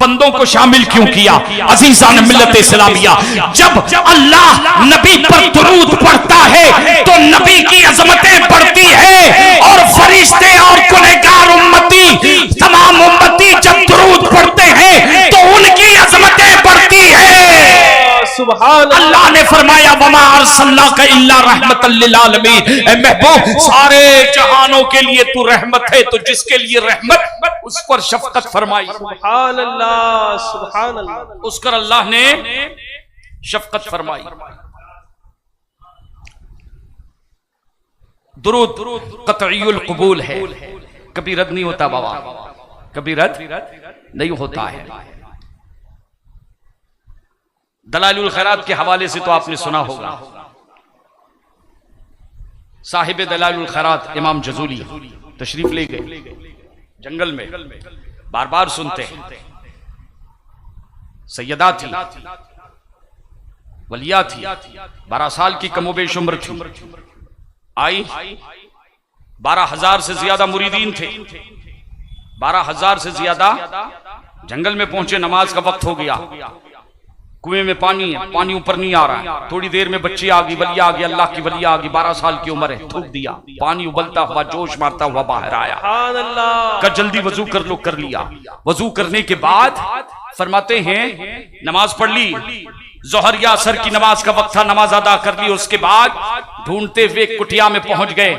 बंदों को शामिल क्यों किया? अज़ीज़ान मिल्लत इस्लामिया, जब अल्लाह नबी पर दुरूद पढ़ता है तो नबी की अजमतें बढ़ती है और फरिश्ते और गुनहगार उम्मती, तमाम उम्मती जब दुरूद पढ़ते हैं तो उनकी अजमतें बढ़ती है। अल्लाह ने फरमाया वमा अरसलनाका इल्ला रहमतल लिल आलमीन, ए महबूब सारे जहानों के लिए तू रहमत है, तो जिसके लिए रहमत उस पर शफकत फरमाई। सुभान अल्लाह सुभान अल्लाह, उस पर अल्लाह ने शफकत फरमाई। दुरूद कतईयुल कबूल है, कभी रद्द नहीं होता बाबा, कभी रद्द नहीं होता है। दलाइलुल खैरात के हवाले से तो आपने सुना होगा, साहिब दलाइलुल खैरात इमाम जज़ूली तशरीफ ले गए जंगल में, बार बार सुनते हैं। सैयदा थी, वलिया थी, 12 साल की कमोबेश उम्र थी। आई 12,000 से ज्यादा मुरीदीन थे, 12,000 से ज्यादा जंगल में पहुंचे। नमाज का वक्त हो गया, कुएं में पानी है, पानी ऊपर नहीं आ रहा है, थोड़ी देर में बच्ची आ गई, वलिया आ गई, अल्लाह की वलिया आ गई, 12 साल की उम्र है, थूक दिया, पानी उबलता हुआ जोश मारता हुआ बाहर आया, का जल्दी वजू कर लो, कर लिया। वजू करने के बाद फरमाते हैं नमाज पढ़ ली, जोहर या असर की नमाज का वक्त था, नमाज अदा कर ली। उसके बाद ढूंढते हुए कुटिया में पहुंच गए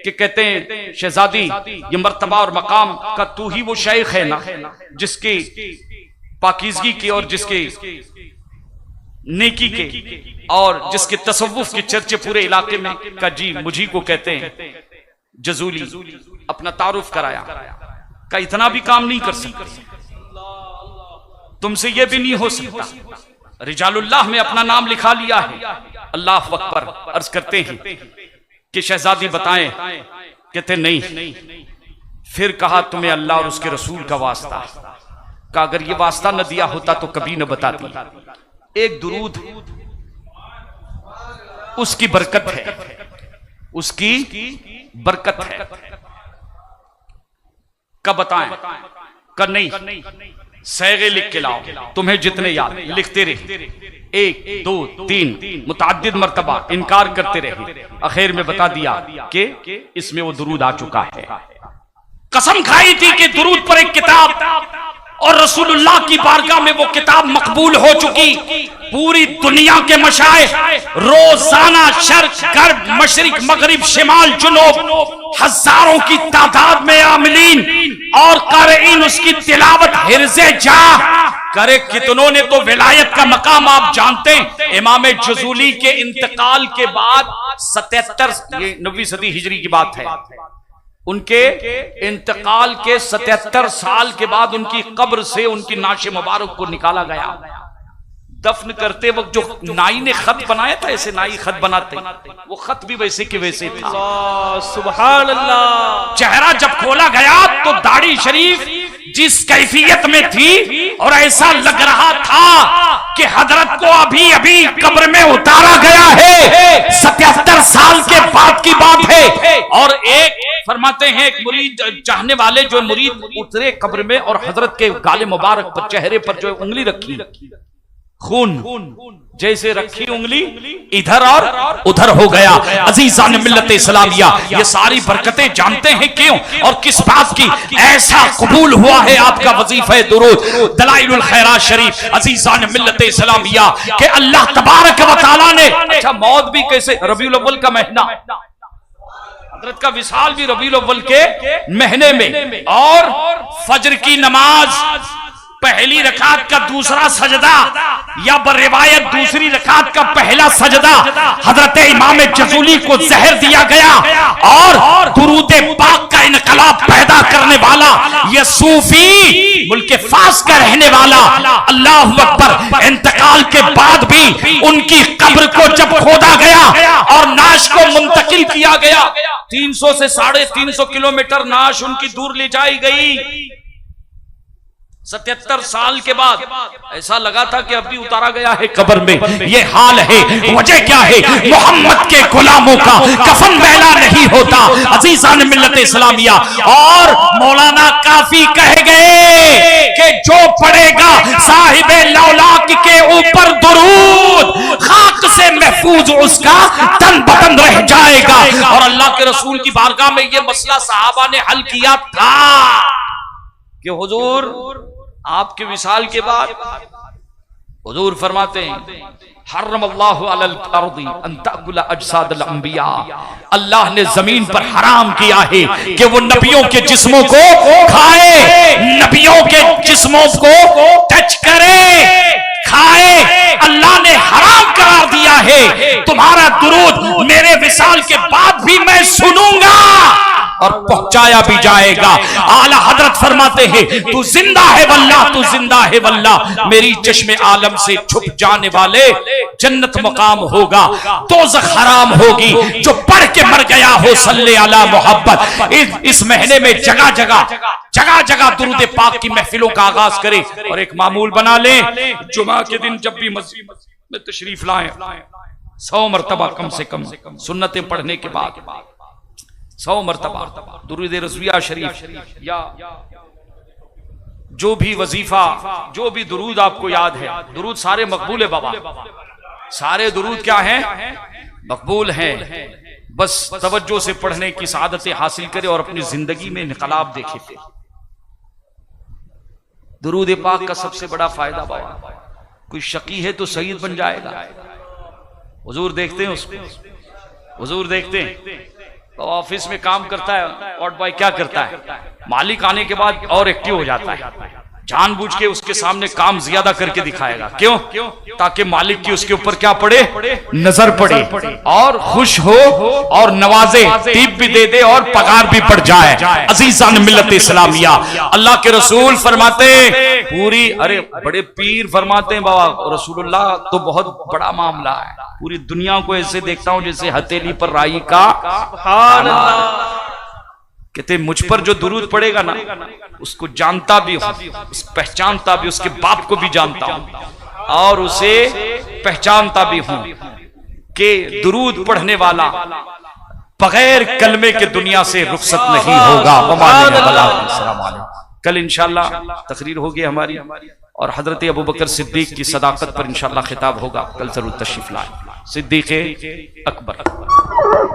कि कहते हैं शहजादी, ये मर्तबा और मकाम का तू ही वो शेख है ना जिसके पाकीज़गी की और जिसके नेकी के और जिसके तसव्वुफ के चर्चे पूरे इलाके में, का जी मुझी को कहते हैं जजूली। अपना तारुफ कराया, का इतना भी काम नहीं कर सकते, तुमसे यह भी नहीं हो सकता। रिजालुल्लाह में अपना नाम लिखा लिया है। अल्लाह अकबर। अर्ज करते हैं कि शहजादी बताएं, कहते नहीं। फिर कहा तुम्हें अल्लाह और उसके रसूल का वास्ता, का अगर ये वास्ता न दिया होता तो कभी न बताती। एक दुरूद उसकी बरकत है, उसकी बरकत है। कब बताएं? कब नहीं, सैगे लिख के लाओ, तुम्हें जितने याद, लिखते रहे, 1 2 3 मुतअद्दिद मर्तबा इनकार करते रहे। आखिर में बता दिया कि इसमें वो दुरूद आ चुका है। कसम खाई थी कि दुरूद पर एक किताब, और रसूलुल्लाह की बारगाह में वो किताब मकबूल हो चुकी। पूरी दुनिया के मशाइख रोजाना शर्क गर्ब मशरिक मगरिब शिमाल जुनूब हजारों की तादाद में आमिलीन और कारीन उसकी तिलावत हिर्ज़े जा करे। कितनों ने तो विलायत का मकाम आप जानते हैं। इमाम जज़ूली के इंतकाल के बाद 77, ये 9वीं सदी हिजरी की बात है, उनके इंतकाल के 77 साल के बाद उनकी कब्र से उनकी नाशे मुबारक को निकाला गया। दफन करते वक्त जो नाई ने खत बनाया था, ऐसे नाई खत बनाते, वो खत भी वैसे के वैसे था। सुभान अल्लाह। चेहरा जब खोला गया तो दाढ़ी शरीफ जिस कैफियत में थी, और ऐसा लग रहा था कि हजरत को अभी अभी कब्र में उतारा गया है। 77 साल के बाद की बात है। और एक फरमाते हैं एक मुरीद चाहने वाले जो मुरीद उतरे कब्र में और हजरत के गाले मुबारक पर चेहरे पर जो उंगली रखी, खून जैसे रखी उंगली इधर और उधर हो गया। अजीजान मिल्लत इस्लामिया, ये सारी बरकतें जानते हैं क्यों और किस बात की ऐसा कबूल हुआ है आपका वजीफा दुरूद दलाइलुल खैरात शरीफ। अजीजान मिल्लत इस्लामिया के अल्लाह तबारक व तआला ने, अच्छा मौत भी कैसे, रबीउल अव्वल का महीना, हजरत का विसाल भी रबीउल अव्वल के महीने में, और फजर की नमाज पहली रकात का दूसरा सजदा या बरिवायत दूसरी रकात का पहला सजदा हजरत इमाम जज़ूली को जहर दिया गया, और दुरूद पाक का इनकलाब पैदा करने वाला ये सूफी मुल्क फास का रहने वाला, अल्लाह अकबर, इंतकाल के बाद भी उनकी कब्र को जब खोदा गया और नाश को मुंतकिल किया गया, 300 से 350 किलोमीटर नाश उनकी दूर ले जाई गई। 77 साल के बाद ऐसा लगा था कि अभी उतारा गया है कब्र में। ये हाल है। वजह क्या है? मोहम्मद के गुलामों का कफन मैला नहीं होता। अजीजान मिल्लत इस्लामिया, और मौलाना काफी कह गए कि जो पढ़ेगा साहिबे लौलाक के ऊपर दुरूद, खाक से महफूज उसका तन बदन रह जाएगा। और अल्लाह के रसूल की बारगाह में ये मसला सहाबा ने हल किया था कि हुजूर आपके विसाल के बाद हुजूर फरमाते हैं, हर्रमल्लाहु अलल अर्दी अन ताकुला अजसादल अंबिया, अल्लाह ने जमीन पर हराम किया है कि वो नबियों के जिस्मों को खाए, नबियों के जिस्मों को टच करे, खाए। अल्लाह ने हराम करार दिया है। तुम्हारा दुरूद मेरे विसाल के बाद भी मैं सुनूंगा और पहुंचाया भी जाएगा। आला हजरत फरमाते हैं, तू जिंदा है वल्लाह, तू जिंदा है वल्लाह, मेरी चश्मे आलम से छुप जाने वाले जन्नत मकाम होगा, दोज़ख हराम होगी। जो पढ़ के मर गया हो सल्ले अला मोहब्बत, इस महीने में जगह जगह दुरूद पाक की महफिलों का आगाज करे और एक मामूल बना ले। जुमा के दिन जब भी मस्जिद में तशरीफ लाएं, 100 मरतबा कम से कम सुन्नतें पढ़ने के बाद 100 मरतबा दुरूद रज़विया शरीफ या जो भी वजीफा, जो भी दुरूद आपको याद है, दुरूद सारे मकबूल है बाबा, सारे दुरूद क्या हैं? मकबूल हैं। बस तवज्जो से पढ़ने की सआदतें हासिल करे और अपनी जिंदगी में इनकलाब देखे थे। दुरूद पाक का सबसे बड़ा फायदा बाबा, कोई शकी है तो सईद बन जाएगा। हुजूर देखते हैं उसको, हुजूर देखते हैं तो ऑफिस में काम करता है, और बॉय क्या करता है, मालिक आने के बाद और एक्टिव हो जाता है, जानबूझ के उसके सामने काम ज्यादा करके दिखाएगा। क्यों? ताकि मालिक की उसके ऊपर क्या पड़े, नजर पड़े, और खुश हो और नवाजे, टिप भी दे दे और पगार भी बढ़ जाए। अजीजान मिल्लत इस्लामिया, अल्लाह के रसूल फरमाते पूरी, अरे बड़े पीर फरमाते हैं बाबा रसूलुल्लाह तो बहुत बड़ा मामला है, पूरी दुनिया को ऐसे देखता हूं जैसे हथेली पर राई का कहते मुझ पर जो दुरूद पड़ेगा ना, उसको जानता भी हूं, उस पहचानता भी, उसके बाप को भी जानता हूं और उसे पहचानता भी हूं कि दुरूद पढ़ने वाला बगैर कलमे के दुनिया से रुखसत नहीं होगा। कल इंशाल्लाह तकरीर होगी हमारी और हजरत अबू बकर सिद्दीक की सदाकत पर इंशाल्लाह खिताब होगा। कल जरूर तशरीफ लाए। सिद्दीक अकबर।